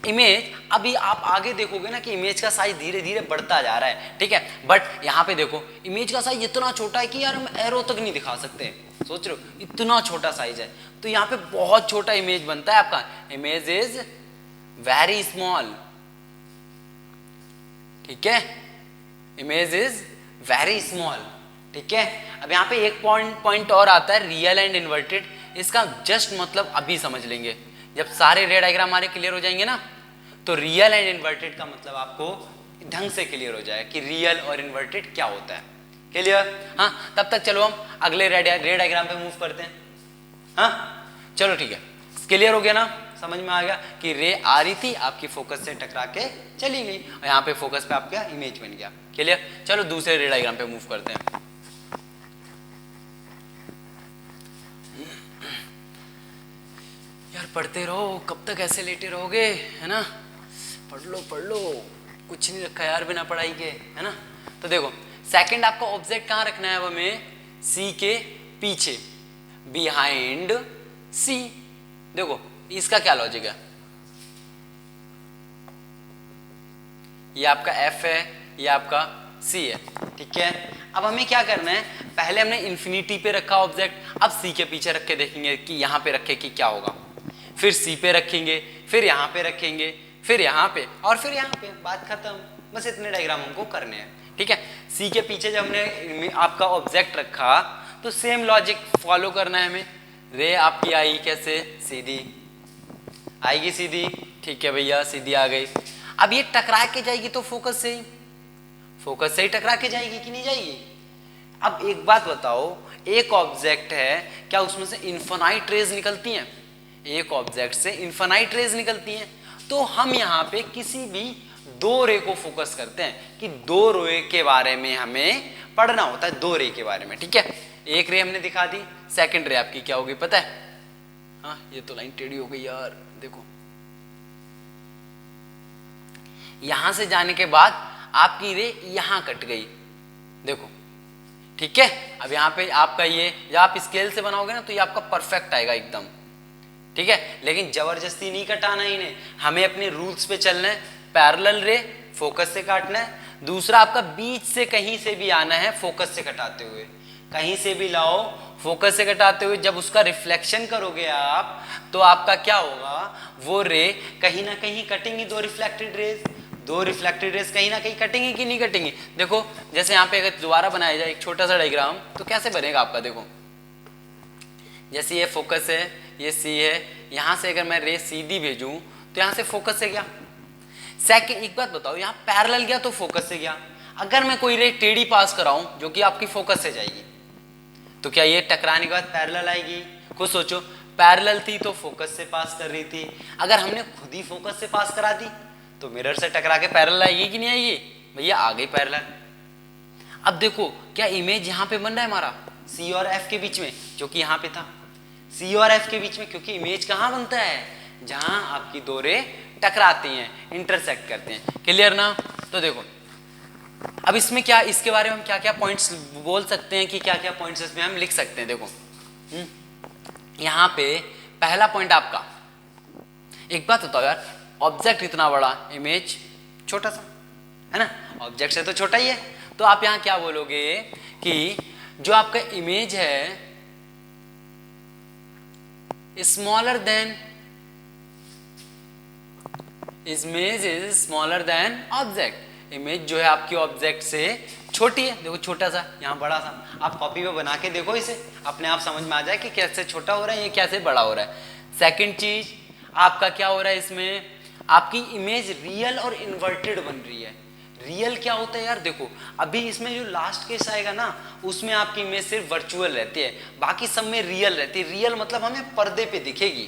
इमेज, अभी आप आगे देखोगे ना कि इमेज का साइज धीरे धीरे बढ़ता जा रहा है, ठीक है। बट यहाँ पे देखो इमेज का साइज इतना छोटा है कि यार हम एरो तक नहीं दिखा सकते, सोच रहे हो, इतना छोटा साइज है। तो यहाँ पे बहुत छोटा इमेज बनता है आपका, इमेज इज वेरी स्मॉल, ठीक है, इमेज इज वेरी स्मॉल, ठीक है। अब यहाँ पे एक पॉइंट और आता है, रियल एंड इन्वर्टेड। इसका जस्ट मतलब अभी समझ लेंगे, जब सारे रे डायग्राम हमारे क्लियर हो जाएंगे ना, तो रियल एंड इन्वर्टेड का मतलब आपको ढंग से क्लियर हो जाएगा कि रियल और इन्वर्टेड क्या होता है। क्लियर? हाँ, तब तक चलो हम अगले रे डायग्राम पे मूव करते हैं। हाँ चलो ठीक है, क्लियर हो गया ना, समझ में आ गया कि रे आ रही थी, आपकी फोकस से टकरा के चली गई और यहाँ पे फोकस पे आपका इमेज बन गया। क्लियर? चलो दूसरे रे डायग्राम पे मूव करते हैं। यार पढ़ते रहो, कब तक ऐसे लेटे रहोगे, है ना? पढ़ लो, कुछ नहीं रखा यार बिना पढ़ाई के, है ना? तो देखो सेकंड आपका ऑब्जेक्ट कहाँ रखना है, अब हमें सी के पीछे, बिहाइंड सी। देखो इसका क्या लॉजिक है, ये आपका एफ है, ये आपका सी है, ठीक है? अब हमें क्या करना है, पहले हमने इन्फिनिटी पे रखा ऑब्जेक्ट, अब सी के पीछे रख के देखेंगे कि यहाँ पे रखे कि क्या होगा, फिर सी पे रखेंगे, फिर यहाँ पे रखेंगे, फिर यहाँ पे और फिर यहाँ पे, बात खत्म। बस इतने डायग्राम हमको करने हैं, ठीक है? सी के पीछे जब हमने आपका ऑब्जेक्ट रखा तो सेम लॉजिक फॉलो करना है हमें। रे आपकी आई कैसे, सीधी आएगी, सीधी, ठीक है भैया, सीधी आ गई। अब ये टकरा के जाएगी तो फोकस से ही टकरा के जाएगी कि नहीं जाएगी? अब एक बात बताओ, एक ऑब्जेक्ट है, क्या उसमें से इन्फिनाइट रेज निकलती हैं? एक ऑब्जेक्ट से इन्फिनाइट रेज निकलती हैं। तो हम यहाँ पे किसी भी दो रे को फोकस करते हैं कि दो रे के बारे में हमें पढ़ना होता है, दो रे के बारे में, ठीक है? एक रे हमने दिखा दी, सेकंड रे आपकी क्या होगी पता है? हाँ ये तो लाइन टेढ़ी हो गई यार, देखो यहां से जाने के बाद आपकी रे यहां कट गई, देखो, ठीक है? अब यहाँ पे आपका ये, जब आप स्केल से बनाओगे ना तो ये आपका परफेक्ट आएगा एकदम, ठीक है? लेकिन जबरदस्ती नहीं कटाना इन्हें, हमें अपने रूल्स पे चलना है। पैरेलल रे फोकस से काटना है, दूसरा आपका बीच से कहीं से भी आना है फोकस से कटाते हुए, कहीं से भी लाओ फोकस से कटाते हुए, जब उसका रिफ्लेक्शन करोगे आप तो आपका क्या होगा, वो रे कहीं ना कहीं कटेंगी, दो रिफ्लेक्टेड रेज कहीं ना कहीं कटेंगी कि नहीं कटेंगी? देखो जैसे यहाँ पे अगर दोबारा बनाया जाए एक छोटा सा डायग्राम तो कैसे बनेगा आपका, देखो जैसे ये फोकस है, ये सी है, यहाँ से अगर मैं रे सीधी भेजूं तो यहाँ से फोकस से गया। सेकंड एक बात बताओ, यहाँ पैरेलल गया तो फोकस से गया, अगर मैं कोई रे टेढ़ी पास कराऊं जो कि आपकी फोकस से जाएगी तो क्या ये टकराने के बाद पैरेलल आएगी? खुद सोचो, पैरेलल थी तो फोकस से पास कर रही थी, अगर हमने खुद ही फोकस से पास करा दी तो मिरर से टकरा के पैरेलल आएगी कि नहीं आएगी? भैया आ गई पैरेलल। अब देखो क्या इमेज यहाँ पे बन रहा है हमारा सी और एफ के बीच में, जो कि यहाँ पे था सी और एफ के बीच में, क्योंकि इमेज कहाँ बनता है, जहां आपकी दो रे टकराती हैं, इंटरसेक्ट करते हैं। क्लियर ना? तो देखो अब इसमें क्या, इसके बारे में हम क्या क्या पॉइंट्स बोल सकते हैं कि क्या क्या पॉइंट्स इसमें हम लिख सकते हैं। देखो यहाँ पे पहला पॉइंट आपका, एक बात बताओ यार, ऑब्जेक्ट इतना बड़ा, इमेज छोटा सा, है ना? ऑब्जेक्ट से तो छोटा ही है, तो आप यहाँ क्या बोलोगे कि जो आपका इमेज है smaller than, image is smaller than object, image जो है आपकी ऑब्जेक्ट से छोटी है। देखो छोटा सा, यहाँ बड़ा सा, आप कॉपी पे बना के देखो, इसे अपने आप समझ में आ जाए कि कैसे छोटा हो रहा है, ये कैसे बड़ा हो रहा है। सेकंड चीज आपका क्या हो रहा है, इसमें आपकी इमेज रियल और इन्वर्टेड बन रही है। रियल क्या होता है यार, देखो अभी इसमें जो लास्ट केस आएगा ना उसमें आपकी इमेज सिर्फ वर्चुअल रहती है, बाकी सब में रियल रहती है। रियल मतलब हमें पर्दे पे दिखेगी,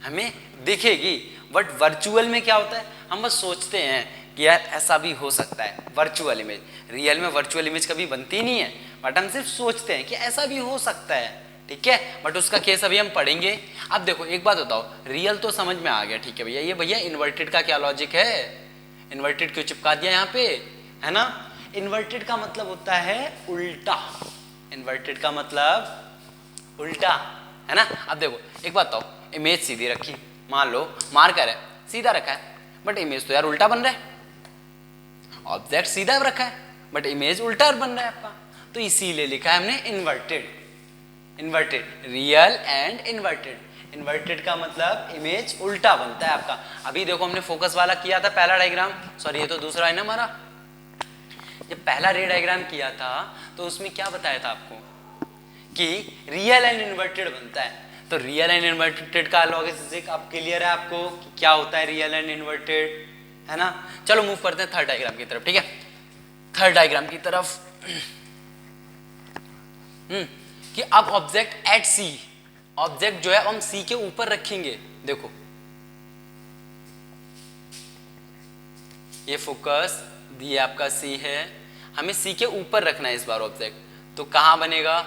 हमें दिखेगी, बट वर्चुअल में क्या होता है, हम बस सोचते हैं कि यार ऐसा भी हो सकता है, वर्चुअल इमेज। रियल में वर्चुअल इमेज कभी बनती नहीं है, बट हम सिर्फ सोचते हैं कि ऐसा भी हो सकता है, ठीक है? बट उसका केस अभी हम पढ़ेंगे। अब देखो एक बात बताओ, रियल तो समझ में आ गया, ठीक है भैया? ये भैया इन्वर्टेड का क्या लॉजिक है, इन्वर्टेड क्यों चिपका दिया यहाँ पे, है ना? इन्वर्टेड का मतलब होता है उल्टा, इन्वर्टेड का मतलब उल्टा, है ना? अब देखो एक बात बताओ, इमेज सीधी रखी, मान लो मार्कर है सीधा रखा है, बट इमेज तो यार उल्टा बन रहा है। ऑब्जेक्ट सीधा रखा है बट इमेज उल्टा बन रहा है आपका, तो इसीलिए लिखा है हमने inverted. Inverted, real and inverted. Inverted का मतलब इमेज उल्टा बनता है आपका। अभी देखो हमने फोकस वाला किया था पहला डायग्राम, सॉरी ये तो दूसरा है ना हमारा। जब पहला रे डायग्राम किया था तो उसमें क्या बताया था आपको कि रियल एंड इन्वर्टेड बनता है। तो रियल एंड इन्वर्टेड का लॉजिक अब क्लियर है आपको कि क्या होता है रियल एंड इन्वर्टेड, है ना? चलो मूव करते हैं थर्ड डायग्राम की तरफ, ठीक है? थर्ड डायग्राम की तरफ कि अब ऑब्जेक्ट एट सी, ऑब्जेक्ट जो है हम सी के ऊपर रखेंगे। देखो ये फोकस, ये आपका सी है, हमें सी के ऊपर रखना है इस बार ऑब्जेक्ट, तो कहां बनेगा,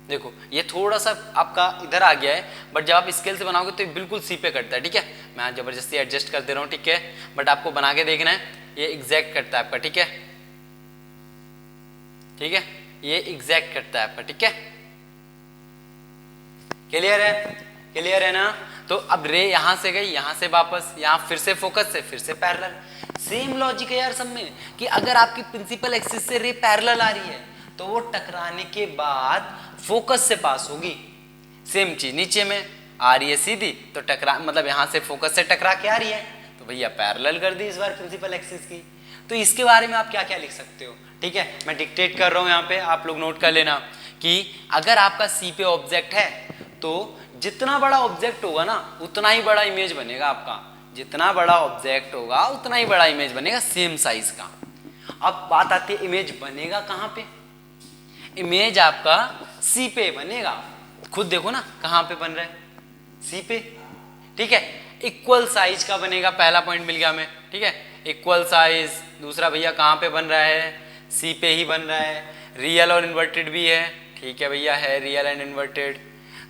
देखो ये थोड़ा सा आपका इधर आ गया है, बट जब आप स्केल से बनाओगे तो ये बिल्कुल सी पे कटता है, ठीक है, मैं जबरदस्ती एडजस्ट कर दे रहा हूँ, ठीक है, बट आपको बना के देखना है, ये एग्जैक्ट कटता है आपका, ठीक है, ठीक है, ये एग्जैक्ट कटता है आपका, ठीक है, क्लियर है, क्लियर है ना। तो अब रे यहां से गई, यहां से वापस, यहां फिर से फोकस से फिर से पैरेलल, सेम लॉजिक है यार सब में, कि अगर आपकी प्रिंसिपल एक्सिस से रे पैरेलल आ रही है तो वो टकराने के बाद फोकस से पास होगी, सेम चीज नीचे में आ रही है सीधी, तो टकरा मतलब यहां से फोकस से टकरा के आ रही है, तो भैया पैरेलल कर दी इस बार प्रिंसिपल एक्सिस की। तो इसके बारे में आप क्या क्या लिख सकते हो, ठीक है, मैं डिक्टेट कर रहा हूं यहाँ पे, आप लोग नोट कर लेना कि अगर आपका सी पे ऑब्जेक्ट है तो जितना बड़ा ऑब्जेक्ट होगा ना उतना ही बड़ा इमेज बनेगा आपका, जितना बड़ा ऑब्जेक्ट होगा उतना ही बड़ा इमेज बनेगा सेम साइज का। अब बात आती है इमेज बनेगा कहां पे, इमेज आपका सी पे बनेगा, खुद देखो ना कहां पे बन रहा है, सी पे, ठीक है, इक्वल साइज का बनेगा, पहला पॉइंट मिल गया हमें, ठीक है, इक्वल साइज, दूसरा भैया कहां पे बन रहा है, सी पे ही बन रहा है, रियल और इन्वर्टेड भी है, ठीक है भैया है रियल एंड इन्वर्टेड,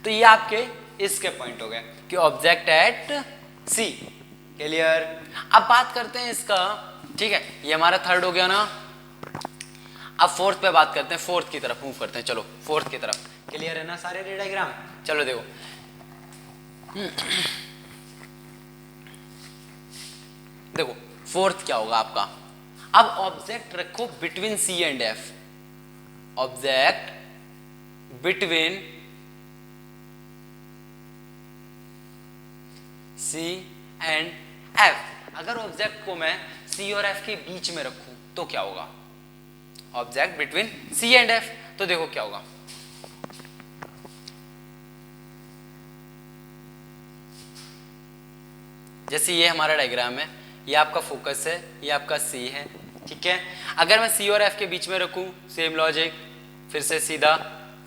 तो ये आपके इसके पॉइंट हो गए कि ऑब्जेक्ट एट सी, क्लियर। अब बात करते हैं इसका, ठीक है, ये हमारा थर्ड हो गया ना, अब फोर्थ पे बात करते हैं, फोर्थ की तरफ मूव करते हैं, चलो फोर्थ की तरफ, क्लियर है ना सारे रे डायग्राम, चलो देखो देखो फोर्थ क्या होगा आपका, अब ऑब्जेक्ट रखो between C and F, object between C and F, अगर ऑब्जेक्ट को मैं सी और एफ के बीच में रखूं तो क्या होगा, object between C and F, तो देखो क्या होगा, जैसे ये हमारा डायग्राम है, ये आपका फोकस है, ये आपका सी है, ठीक है, अगर मैं सी और एफ के बीच में रखूं सेम लॉजिक, फिर से सीधा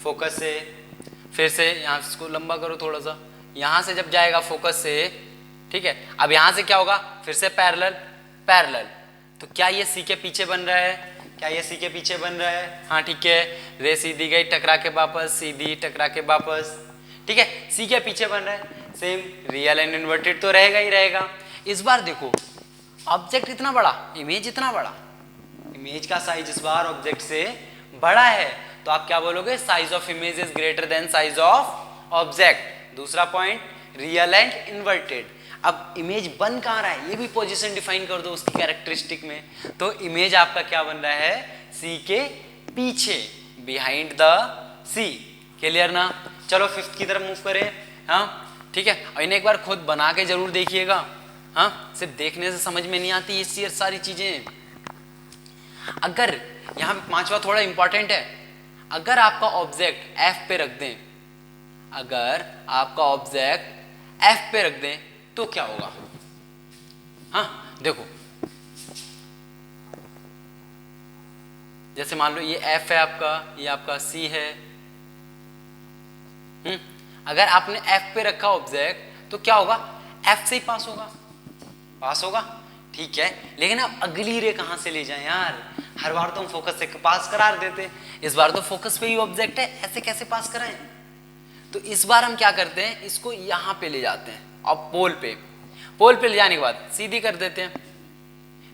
फोकस से, फिर से यहां इसको लंबा करो थोड़ा सा, यहां से जब जाएगा फोकस से, ठीक है, अब यहां से क्या होगा, फिर से पैरेलल पैरेलल, तो क्या ये सी के पीछे बन रहा है, क्या ये सी के पीछे बन रहा है, हाँ ठीक है, रे सीधी गई टकरा के वापस, सीधी टकरा के वापस, ठीक है, सी के पीछे बन रहा है, सेम रियल एंड इन्वर्टेड तो रहेगा ही रहेगा। इस बार देखो ऑब्जेक्ट इतना बड़ा, इमेज इतना बड़ा, इमेज का साइज इस बार ऑब्जेक्ट से बड़ा है, तो आप क्या बोलोगे, size of image is greater than size of object. दूसरा पॉइंट रियल एंड इन्वर्टेड, अब इमेज बन कहां रहा है, ये भी पोजीशन डिफाइन कर दो उसकी कैरेक्टरिस्टिक में, तो इमेज आपका क्या बन रहा है, सी के पीछे, बिहाइंड द सी, क्लियर ना। चलो फिफ्थ की तरफ मूव करें, हाँ ठीक है, और इन्हें एक बार खुद बना के जरूर देखिएगा, हाँ सिर्फ देखने से समझ में नहीं आती ये सारी चीजें। अगर यहाँ पे पांचवा थोड़ा इंपॉर्टेंट है, अगर आपका ऑब्जेक्ट एफ पे रख दें, अगर आपका ऑब्जेक्ट एफ पे रख दें तो क्या होगा, हाँ देखो जैसे मान लो ये एफ है आपका, ये आपका सी है, अगर आपने एफ पे रखा ऑब्जेक्ट तो क्या होगा, एफ से ही पास होगा, पास होगा, ठीक है, लेकिन अब अगली रे कहां से ले जाएं यार, हर बार तो हम फोकस से पास करा देते, इस बार तो फोकस पे ही ऑब्जेक्ट है, ऐसे कैसे पास कराएं, तो इस बार हम क्या करते हैं, इसको यहां पे ले जाते हैं और पोल पे ले जाने के बाद सीधी कर देते हैं,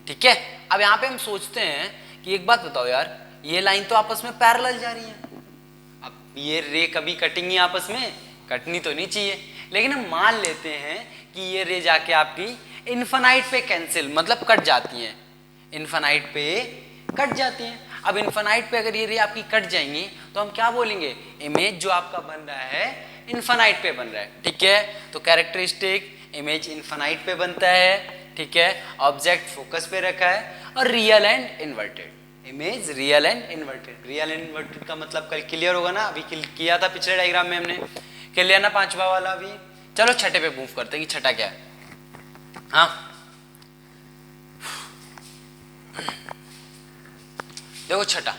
ठीक है। अब यहां पे हम सोचते हैं कि एक बात बताओ यार, ये लाइन तो आपस में पैरेलल जा रही है, अब ये रे कभी कटेंगी आपस में, कटनी तो नहीं चाहिए, लेकिन हम मान लेते हैं कि ये रे जाके आपकी इन्फिनाइट पे कैंसिल मतलब कट जाती हैं, इन्फिनाइट पे कट जाती हैं। अब इन्फिनाइट पे अगर ये रे आपकी कट जाएंगी तो हम क्या बोलेंगे, इमेज जो आपका बन रहा है इन्फिनाइट पे बन रहा है, ठीक है, तो कैरेक्टरिस्टिक इमेज इन्फिनाइट पे बनता है, ठीक है, ऑब्जेक्ट फोकस पे रखा है, और real and inverted, image real and inverted, real and inverted का मतलब कल क्लियर होगा ना, अभी किया था पिछले डायग्राम में हमने, क्लियर ना पांचवा वाला भी। चलो छठे पे मूव करते हैं कि छठा क्या है, हाँ देखो छठा,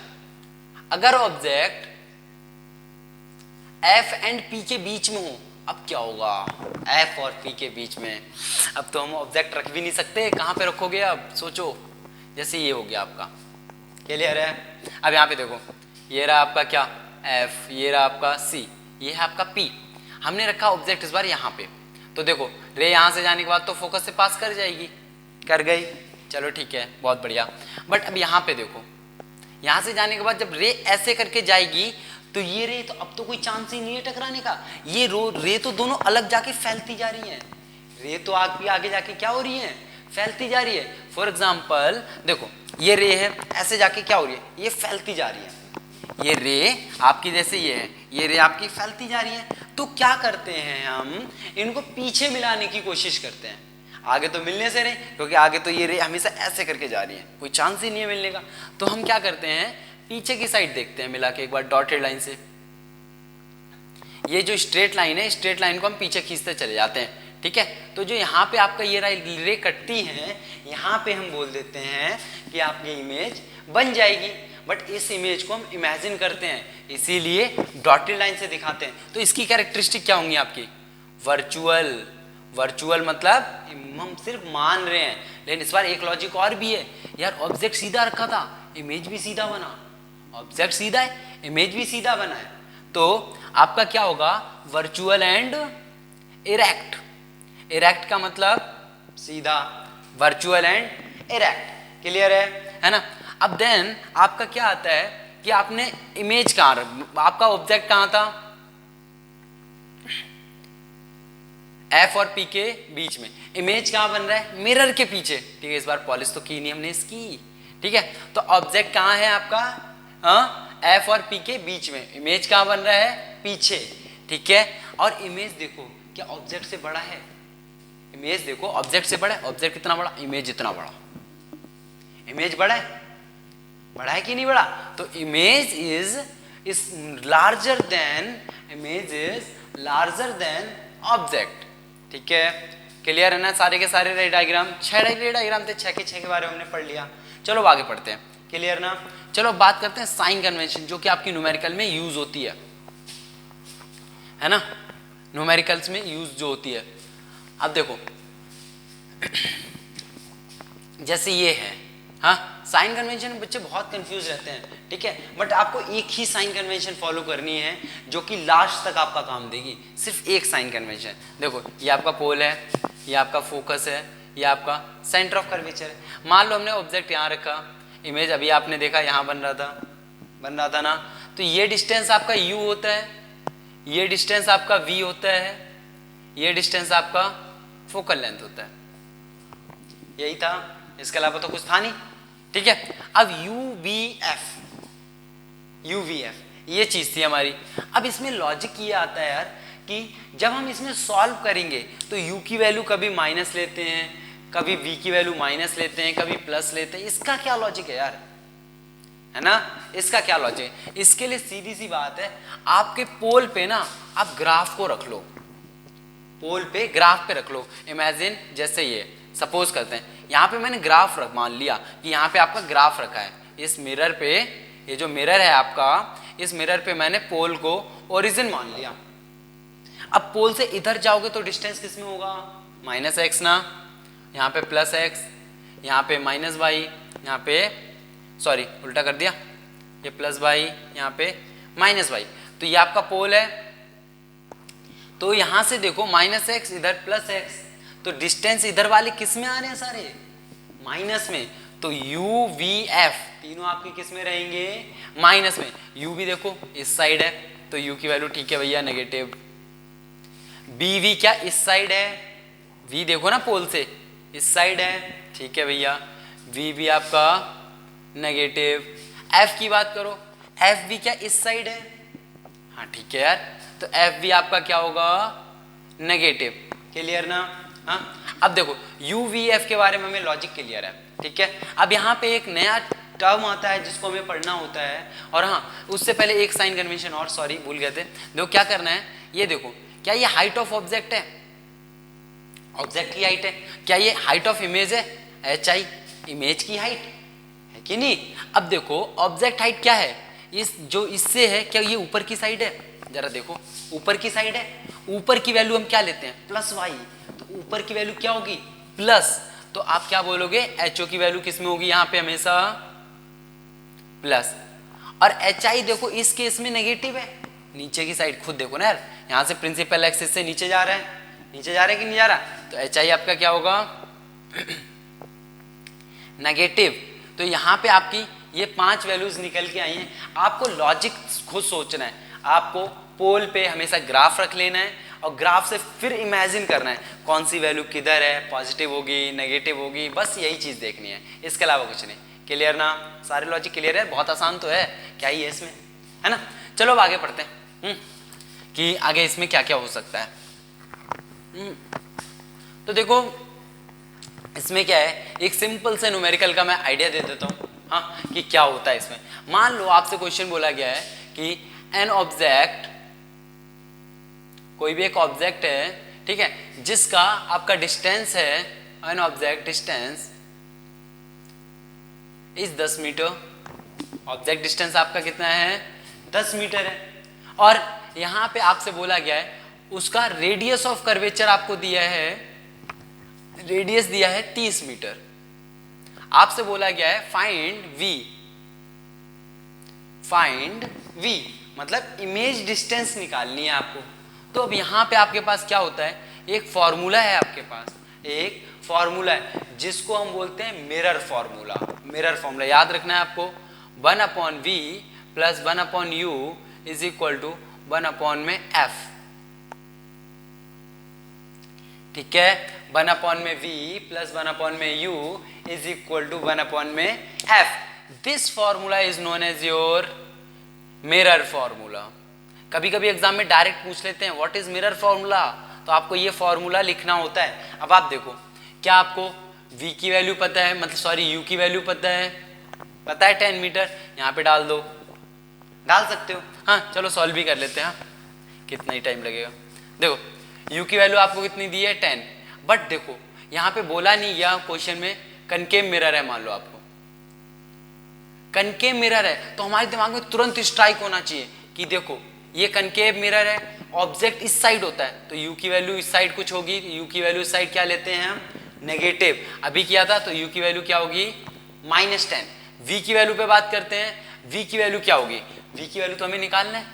अगर ऑब्जेक्ट एफ एंड पी के बीच में हो अब क्या होगा एफ और पी के बीच में? अब तो हम ऑब्जेक्ट रख भी नहीं सकते, कहाँ पे रखोगे अब सोचो। जैसे ये हो गया आपका, क्लियर है? अब यहाँ पे देखो, ये रहा आपका क्या एफ, ये रहा आपका सी, ये है आपका पी। हमने रखा ऑब्जेक्ट इस बार यहाँ पे, तो देखो रे यहाँ से जाने के बाद तो फोकस से पास कर जाएगी, कर गई, चलो ठीक है, बहुत बढ़िया। बट अब यहाँ पे देखो, यहाँ से जाने के बाद जब रे ऐसे करके जाएगी तो ये रे तो अब तो कोई चांस ही नहीं है टकराने का। ये रे तो दोनों अलग जाके फैलती जा रही है, रे तो आगे जाके क्या हो रही है, फैलती जा रही है। फॉर एग्जाम्पल देखो, ये रे है, ऐसे जाके क्या हो रही है, ये फैलती जा रही है। ये रे आपकी जैसे ये है, ये रे आपकी फैलती जा रही है। तो क्या करते हैं हम, इनको पीछे मिलाने की कोशिश करते हैं। आगे तो मिलने से रहे, क्योंकि आगे तो ये रे हमेशा ऐसे करके जा रही है, कोई चांस ही नहीं है मिलने का। तो हम क्या करते हैं, पीछे की साइड देखते हैं मिला के एक बार डॉटेड लाइन से। ये जो स्ट्रेट लाइन है, स्ट्रेट लाइन को हम पीछे खींचते चले जाते हैं, ठीक है। तो जो यहाँ पे आपका ये रे कटती है, यहाँ पे हम बोल देते हैं कि आपकी इमेज बन जाएगी। बट इस इमेज को हम इमेजिन करते हैं, इसीलिए डॉटेड लाइन से दिखाते हैं। तो इसकी कैरेक्टरिस्टिक क्या होंगी आपकी, वर्चुअल। वर्चुअल मतलब हम सिर्फ मान रहे हैं, लेकिन इस बार एक लॉजिक और भी है यार, ऑब्जेक्ट सीधा रखा था, इमेज भी सीधा बना। ऑब्जेक्ट सीधा है, इमेज भी सीधा बना है, तो आपका क्या होगा, वर्चुअल एंड इरेक्ट। इरेक्ट का मतलब सीधा, वर्चुअल एंड इरेक्ट, क्लियर है ना। अब देन आपका क्या आता है कि आपने इमेज कहाँ, आपका ऑब्जेक्ट कहाँ था, एफ और पी के बीच में। इमेज कहाँ बन रहा है, मिरर के पीछे, ठीक है। इस बार पॉलिश तो की नहीं हमने इसकी, ठीक है। तो ऑब्जेक्ट कहाँ है आपका, एफ और पी के बीच में, इमेज कहाँ बन रहा है, पीछे, ठीक है। और इमेज देखो क्या ऑब्जेक्ट से बड़ा है, इमेज देखो ऑब्जेक्ट से बड़ा है, ऑब्जेक्ट कितना बड़ा, इमेज इतना बड़ा। इमेज बड़ा है, बड़ा है कि नहीं बड़ा, तो image is larger than, image is larger than object, ठीक है। क्लियर है ना सारे के सारे रे डायग्राम, 6 रे डायग्राम थे, 6 के बारे में हमने पढ़ लिया। चलो अब आगे पढ़ते हैं, क्लियर ना। चलो बात करते हैं साइन कन्वेंशन, जो कि आपकी न्यूमेरिकल में यूज होती है ना, न्यूमेरिकल्स में यूज जो होती है। अब देखो जैसे ये है, हाँ, साइन कन्वेंशन में बच्चे बहुत कंफ्यूज रहते हैं, ठीक है। बट आपको एक ही साइन कन्वेंशन फॉलो करनी है जो कि लास्ट तक आपका काम देगी, सिर्फ एक साइन कन्वेंशन। देखो ये आपका पोल है, ये आपका फोकस है, ये आपका सेंटर ऑफ कर्वेचर है। मान लो हमने ऑब्जेक्ट यहाँ रखा, इमेज अभी आपने देखा यहाँ बन रहा था ना, तो ये डिस्टेंस आपका u होता है, ये डिस्टेंस आपका v होता है, ये डिस्टेंस आपका फोकल लेंथ होता है। यही था, इसके अलावा तो कुछ था नहीं, ठीक है। अब UVF ये चीज थी हमारी। अब इसमें लॉजिक ये आता है यार कि जब हम इसमें सॉल्व करेंगे तो u की वैल्यू कभी माइनस लेते हैं, कभी v की वैल्यू माइनस लेते हैं, कभी प्लस लेते हैं। इसका क्या लॉजिक है यार, है ना, इसका क्या लॉजिक है? इसके लिए सीधी सी बात है, आपके पोल पे ना आप ग्राफ को रख लो, पोल पे ग्राफ पे रख लो। इमेजिन जैसे ये सपोज करते हैं, यहाँ पे मैंने ग्राफ मान लिया कि यहाँ पे आपका ग्राफ रखा है, इस मिरर पे, ये जो मिरर है आपका, इस मिरर पे मैंने पोल को ओरिजिन मान लिया। अब पोल से इधर जाओगे तो डिस्टेंस किस में होगा, -x ना, यहाँ पे +x, यहाँ पे -y, यहाँ पे सॉरी उल्टा कर दिया, ये +y, यहाँ पे -y। तो ये आपका पोल है, तो यहाँ से देखो -x इधर +x, तो डिस्टेंस इधर वाले किस में आ रहे हैं, सारे माइनस में। तो UVF तीनों आपके किस में रहेंगे, माइनस में। U भी देखो इस साइड है, तो U की वैल्यू ठीक है भैया नेगेटिव। BV क्या इस साइड है, V देखो ना पोल से इस साइड है, ठीक है भैया, V भी आपका नेगेटिव। F की बात करो, F भी क्या इस साइड है, हाँ ठीक है यार, तो F भी आपका क्या होगा, नेगेटिव। क्लियर ना, हाँ। अब देखो UVF के बारे में हमें लॉजिक क्लियर है, ठीक है। अब यहाँ पे एक नया टर्म आता है जिसको हमें पढ़ना होता है, और हाँ उससे पहले एक साइन कन्वेंशन और, सॉरी भूल गए थे। देखो क्या करना है, ये देखो क्या ये हाइट ऑफ ऑब्जेक्ट है, ऑब्जेक्ट की हाइट है, क्या ये हाइट ऑफ इमेज है, HI इमेज की हाइट है कि नहीं। अब देखो ऑब्जेक्ट हाइट क्या है, इस जो इससे है, क्या ये ऊपर की साइड है, जरा देखो ऊपर की साइड है, ऊपर की वैल्यू हम क्या लेते हैं, प्लस वाई, तो ऊपर की वैल्यू क्या होगी, प्लस, तो आप क्या बोलोगे, एच ओ की वैल्यू किस में होगी, यहाँ पे हमेशा प्लस। और एच आई देखो इस केस में नेगेटिव है, नीचे की साइड खुद देखो ना यार, यहाँ से प्रिंसिपल एक्सिस से नीचे जा रहा है, नीचे जा रहा है कि नहीं जा रहा, तो एच आई आपका क्या होगा नेगेटिव। तो यहाँ पे आपकी ये 5 वैल्यूज निकल के आई हैं। आपको लॉजिक खुद सोचना है, आपको पोल पे हमेशा ग्राफ रख लेना है और ग्राफ से फिर इमेजिन करना है कौन सी वैल्यू किधर है, पॉजिटिव होगी नेगेटिव होगी, बस यही चीज़ देखनी है, इसके अलावा कुछ नहीं। क्लियर ना, सारे लॉजिक क्लियर है, बहुत आसान तो है, क्या ही है इसमें, है ना। चलो अब आगे पढ़ते हैं कि आगे इसमें क्या क्या हो सकता है। तो देखो इसमें क्या है, एक सिंपल से न्यूमेरिकल का मैं आइडिया दे देता हूँ, हाँ, कि क्या होता है इसमें। मान लो आपसे क्वेश्चन बोला गया है कि एन ऑब्जेक्ट, कोई भी एक ऑब्जेक्ट है, ठीक है, जिसका आपका डिस्टेंस है, an object distance is 10 metre, object distance आपका कितना है 10 मीटर है, और यहां पे आपसे बोला गया है उसका रेडियस ऑफ कर्वेचर आपको दिया है, रेडियस दिया है 30 मीटर। आपसे बोला गया है फाइंड वी मतलब इमेज डिस्टेंस निकालनी है आपको। तो अब यहां पे आपके पास क्या होता है, एक फॉर्मूला है आपके पास, एक फॉर्मूला है जिसको हम बोलते हैं मिरर फॉर्मूला। मिरर फॉर्मूला याद रखना है आपको, 1/v plus 1/u is equal to 1 में f, ठीक है, 1 में v प्लस 1 में u इज इक्वल टू 1 में f। This formula is known as your mirror formula. कभी कभी एग्जाम में डायरेक्ट पूछ लेते हैं व्हाट इज मिरर फॉर्मूला, तो आपको ये फॉर्मूला लिखना होता है। अब आप देखो, क्या आपको v की वैल्यू पता है, मतलब सॉरी u की वैल्यू पता है 10 मीटर, यहाँ पे डाल दो, डाल सकते हो, हाँ चलो सॉल्व भी कर लेते हैं, हाँ कितना ही टाइम लगेगा। देखो u की वैल्यू आपको कितनी दी है 10, बट देखो यहाँ पे बोला नहीं गया क्वेश्चन में कनकेव मिरर है, मान लो आपको कनकेव मिरर है, तो हमारे दिमाग में तुरंत स्ट्राइक होना चाहिए कि देखो ये कनकेव मिरर है, ऑब्जेक्ट इस साइड होता है तो u की वैल्यू इस साइड कुछ होगी, u की वैल्यू इस साइड क्या लेते हैं हम नेगेटिव, अभी किया था तो u की वैल्यू क्या होगी -10। v की वैल्यू पे बात करते हैं, v की वैल्यू क्या होगी, v की वैल्यू तो हमें निकालना है,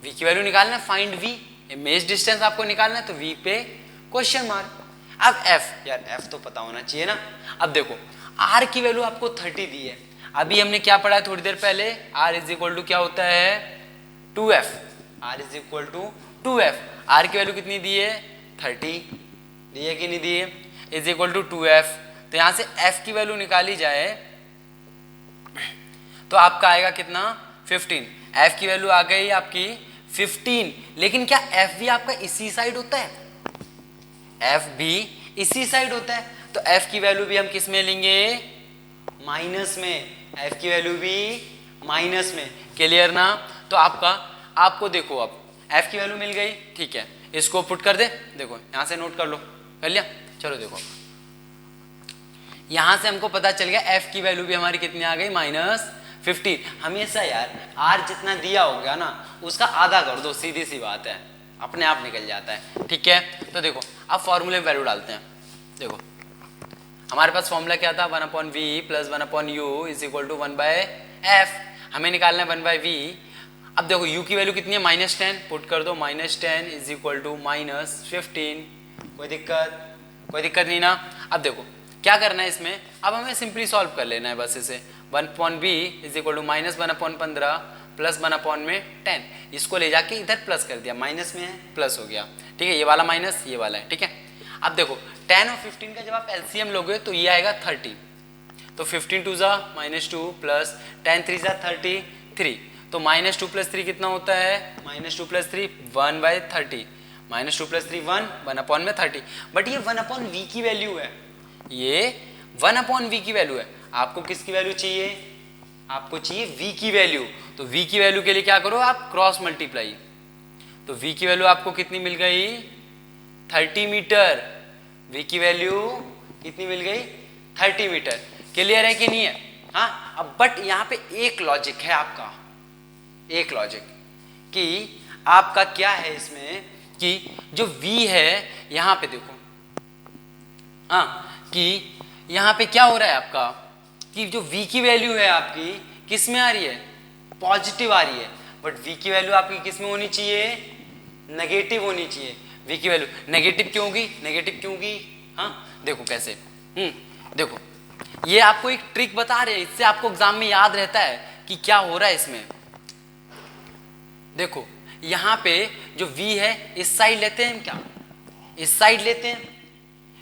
v की वैल्यू निकालना है, फाइंड v, इमेज डिस्टेंस आपको निकालना है, तो v पे क्वेश्चन मार्क। अब f, यार f तो पता होना चाहिए ना। अब देखो r की वैल्यू आपको 30 दी है, अभी हमने क्या पढ़ा है थोड़ी देर पहले, r इज इक्वल टू क्या होता है 2f, r is equal to 2f, r की वैल्यू कितनी दी है 30, दी है कि नहीं दी है, इज इक्वल टू 2f। तो यहां से f की वैल्यू निकाली जाए तो आपका आएगा कितना 15, f की वैल्यू आ गई आपकी 15, लेकिन क्या f भी आपका इसी साइड होता है, f भी इसी साइड होता है, तो f की वैल्यू भी हम किस में लेंगे माइनस में, f की वैल्यू भी माइनस में। क्लियर ना, तो आपको देखो अब f की वैल्यू मिल गई, ठीक है, इसको पुट कर दे, देखो यहां से नोट कर लो, कर लिया, चलो देखो यहां से हमको पता चल गया f की वैल्यू भी हमारी कितनी आ गई -15। हमेशा यार r जितना दिया होगा ना उसका आधा कर दो, सीधी सी बात है, अपने आप निकल जाता है, ठीक है। तो देखो अब फॉर्मूले में वैल्यू डालते हैं, देखो हमारे पास फॉर्मूला क्या था 1/v plus 1/u is equal to 1/f, हमें निकालना है 1/v। अब देखो u की वैल्यू कितनी है -10, पुट कर दो, -10 इज इक्वल टू -15, कोई दिक्कत नहीं ना। अब देखो क्या करना है इसमें, अब हमें सिंपली सॉल्व कर लेना है बस इसे, 1/v is equal to -1/15 plus 1/10, इसको ले जाके इधर प्लस कर दिया, माइनस में है प्लस हो गया, ठीक है, ये वाला माइनस ये वाला है, ठीक है। अब देखो 10 और 15 का जब आप एलसीएम लोगे तो ये आएगा 30, तो 15 2 ज़ा -2 प्लस 10 3 ज़ा 33, तो -2 + 3 कितना होता है -2 + 3 1/30, -2 + 3 1/30, बट ये 1/v की वैल्यू है, ये 1/v की वैल्यू है, आपको किसकी वैल्यू चाहिए, आपको चाहिए v की वैल्यू, तो v की वैल्यू के लिए क्या करो आप क्रॉस मल्टीप्लाई, तो v की वैल्यू आपको कितनी मिल गई 30 मीटर, v की वैल्यू कितनी मिल गई 30 मीटर। क्लियर है कि नहीं है, हाँ। अब बट यहाँ पे एक लॉजिक है आपका, एक लॉजिक कि आपका क्या है इसमें कि जो v है यहाँ पे देखो, हाँ, कि यहाँ पे क्या हो रहा है आपका कि जो v की वैल्यू है आपकी किस में आ रही है, पॉजिटिव आ रही है, बट v की वैल्यू आपकी किस में होनी चाहिए, नेगेटिव होनी चाहिए। v की वैल्यू नेगेटिव क्यों होगी, नेगेटिव क्यों होगी, हाँ देखो कैसे, देखो ये आपको एक ट्रिक बता रहे हैं, इससे आपको एग्जाम में याद रहता है कि क्या हो रहा है इसमें। देखो यहाँ पे जो v है इस साइड लेते हैं हम, क्या इस साइड लेते हैं,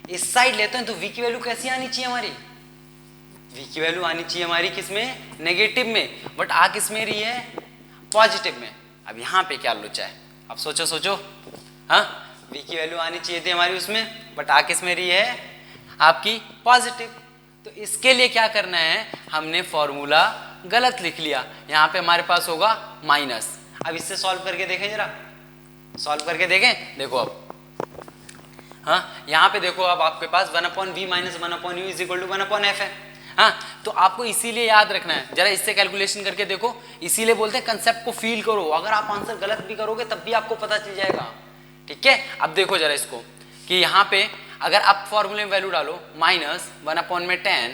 इस साइड लेते हैं, तो v की वैल्यू कैसी आनी चाहिए हमारी, v की वैल्यू आनी चाहिए हमारी किसमें, नेगेटिव में, बट आ किस में रही है, पॉजिटिव में। अब यहाँ पे क्या लोचा है, अब सोचो सोचो, हाँ v की वैल्यू आनी चाहिए थी हमारी उसमें, बट आ किस में रही है आपकी, पॉजिटिव। तो इसके लिए क्या करना है, हमने फॉर्मूला गलत लिख लिया, यहाँ पे हमारे पास होगा माइनस। अब इससे सॉल्व करके देखें, जरा सॉल्व करके देखें, देखो अब, हाँ यहाँ पे देखो अब आपके पास 1/v minus 1/u is equal to 1/f है, हाँ तो आपको इसीलिए याद रखना है, जरा इससे कैलकुलेशन करके देखो, इसीलिए बोलते हैं कंसेप्ट को फील करो, अगर आप आंसर गलत भी करोगे तब भी आपको पता चल जाएगा, ठीक है। अब देखो जरा इसको कि यहाँ पे अगर आप फॉर्मूले में वैल्यू डालो minus 1/10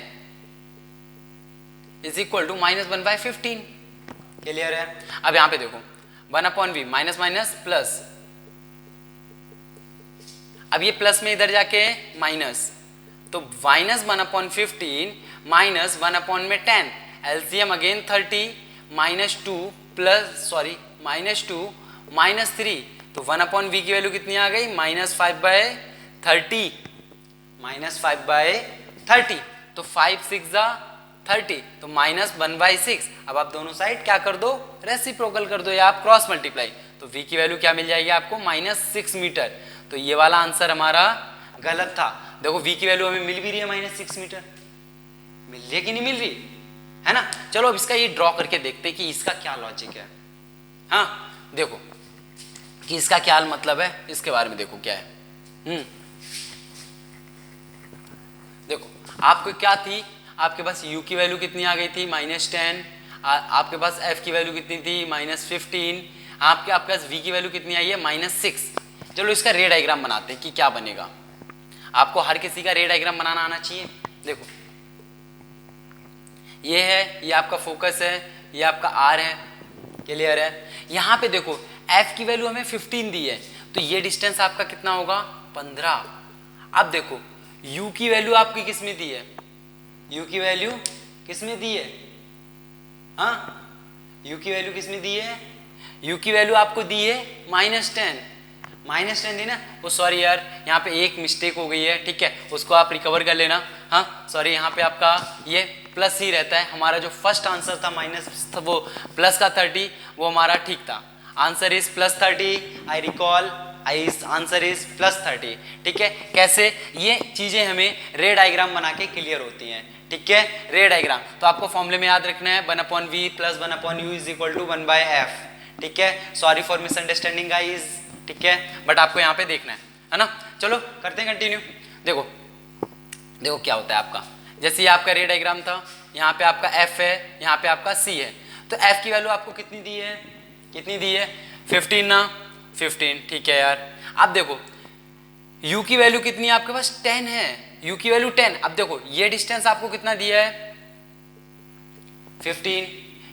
is equal to -1/15, clear है। अब यहाँ पे देखो 1/v माइनस माइनस प्लस, अब ये प्लस में इधर जाके माइनस, तो -1/15 minus 1/10, LCM again 30 -2 plus sorry -2 -3, तो 1/v की वैल्यू कितनी आ गई, -5/30, -5/30, तो 5 6 जा 30, तो -1/6। अब आप दोनों साइड क्या कर दो, रेसिप्रोकल कर दो या आप क्रॉस मल्टीप्लाई, तो v की वैल्यू क्या मिल जाएगी आपको, -6 मीटर। तो ये वाला आंसर हमारा गलत था। देखो v की वैल्यू हमें मिल भी रही है -6 मीटर, मिल रही है कि नहीं मिल रही है ना। चलो अब इसका ये ड्रॉ करके देखते हैं कि इसका क्या लॉजिक है, हाँ देखो कि इसका क्या मतलब है, इसके बारे में देखो क्या है। देखो आपको क्या थी, आपके पास u की वैल्यू कितनी आ गई थी, -10, आपके पास f की वैल्यू कितनी थी, -15, आपके पास v की वैल्यू कितनी आई है, -6। चलो इसका रे डायग्राम बनाते हैं कि क्या बनेगा। आपको हर किसी का रे डायग्राम बनाना आना चाहिए। देखो ये है, ये आपका फोकस है, ये आपका r है, क्लियर है। यहाँ पे देखो f की वैल्यू हमें 15 दी है, तो ये डिस्टेंस आपका कितना होगा, 15। अब देखो u की वैल्यू आपकी किस में दी है, u की वैल्यू किस में दी है, हाँ u की वैल्यू किस में दी है, u की वैल्यू आपको दी है -10 दी ना, वो सॉरी यार यहाँ पे एक मिस्टेक हो गई है, ठीक है उसको आप रिकवर कर लेना, हाँ सॉरी यहाँ पे आपका ये प्लस ही रहता है, हमारा जो फर्स्ट आंसर था माइनस वो प्लस का 30 वो हमारा ठीक था, answer is +30, I recall answer is +30, ठीक है। कैसे ये चीजें हमें रे डायग्राम बना के क्लियर होती हैं, ठीक है। रे डायग्राम तो आपको फॉर्मूले में याद रखना है 1/v + 1/u is equal to 1/f, ठीक है। सॉरी फॉर मिसअंडरस्टैंडिंग गाइस, ठीक है, बट आपको यहाँ पे देखना है ना। चलो करते हैं कंटिन्यू। देखो देखो क्या होता है आपका, जैसे ये आपका रे डायग्राम था, यहाँ पे आपका f है, यहाँ पे आपका c है, तो f की वैल्यू आपको कितनी दी है, कितनी दी है 15 ना, 15, ठीक है यार। अब देखो u की वैल्यू कितनी है आपके पास, 10 है, u की वैल्यू 10। अब देखो ये डिस्टेंस आपको कितना दिया है 15,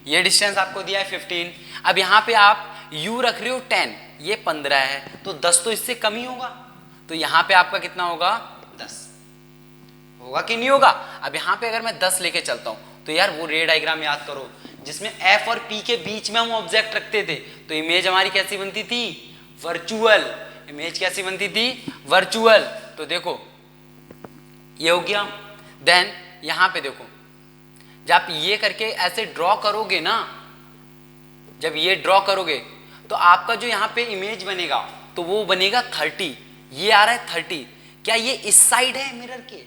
ये डिस्टेंस आपको दिया है 15। अब यहाँ पे आप u रख रहे हो 10, ये 15 है, तो 10 तो इससे कम ही होगा, तो यहाँ पे आपका कितना होगा 10 होगा कि नहीं होगा। अब यहाँ पे अगर मैं 10 लेके चलता हूँ तो यार वो रे डायग्राम याद करो जिसमें f और p के बीच में हम ऑब्जेक्ट रखते थे, तो इमेज हमारी कैसी बनती थी, वर्चुअल इमेज कैसी बनती थी, वर्चुअल। तो देखो ये हो गया। देन यहाँ पे देखो जब आप ये करके ऐसे ड्रॉ करोगे ना, जब ये ड्रॉ करोगे तो आपका जो यहाँ पे इमेज बनेगा तो वो बनेगा 30, ये आ रहा है 30। क्या ये इस साइड है मिरर के,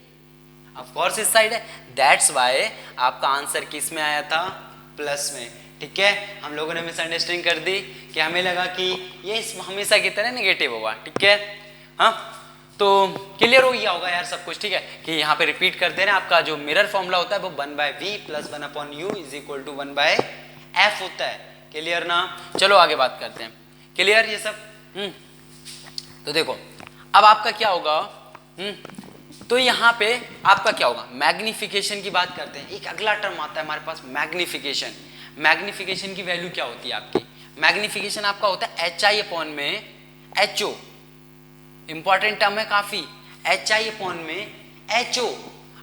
ऑफ कोर्स इस साइड है, दैट्स वाई आपका आंसर किस में आया था, प्लस में, ठीक है। हम लोगों ने मिसअंडरस्टैंडिंग कर दी कि हमें लगा कि ये हमेशा की तरह नेगेटिव होगा, ठीक है। हाँ तो क्लियर हो गया होगा यार सब कुछ, ठीक है। कि यहाँ पे रिपीट करते हैं ना, आपका जो मिरर फॉर्मूला होता है वो 1/v + 1/u is equal to 1/f होता है, क्लियर ना। चलो आगे बात करते हैं, क्लियर ये सब। तो देखो अब आपका क्या होगा, तो यहाँ पे आपका क्या होगा, मैग्निफिकेशन की बात करते हैं। एक अगला टर्म आता है हमारे पास मैग्निफिकेशन। मैग्निफिकेशन की वैल्यू क्या होती है आपकी, मैग्निफिकेशन आपका होता है एच आई अपॉन में एच ओ, इंपॉर्टेंट टर्म है काफी, एच आई अपॉन में एच ओ।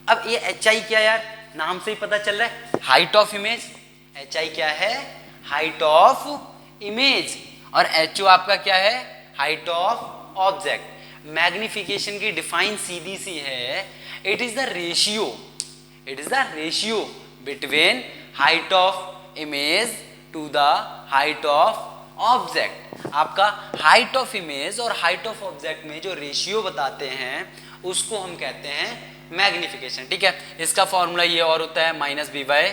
अब ये एच आई क्या यार, नाम से ही पता चल रहा है, height of image. H I क्या है, हाइट ऑफ इमेज, और एच ओ आपका क्या है, हाइट ऑफ ऑब्जेक्ट। मैग्निफिकेशन की डिफाइन सीधी सी है, it is the ratio, it is the ratio between height of image to the height of object. आपका हाइट ऑफ इमेज और हाइट ऑफ ऑब्जेक्ट में जो रेशियो बताते हैं उसको हम कहते हैं मैग्निफिकेशन। ठीक है, इसका फॉर्मूला ये और होता है माइनस बी बाय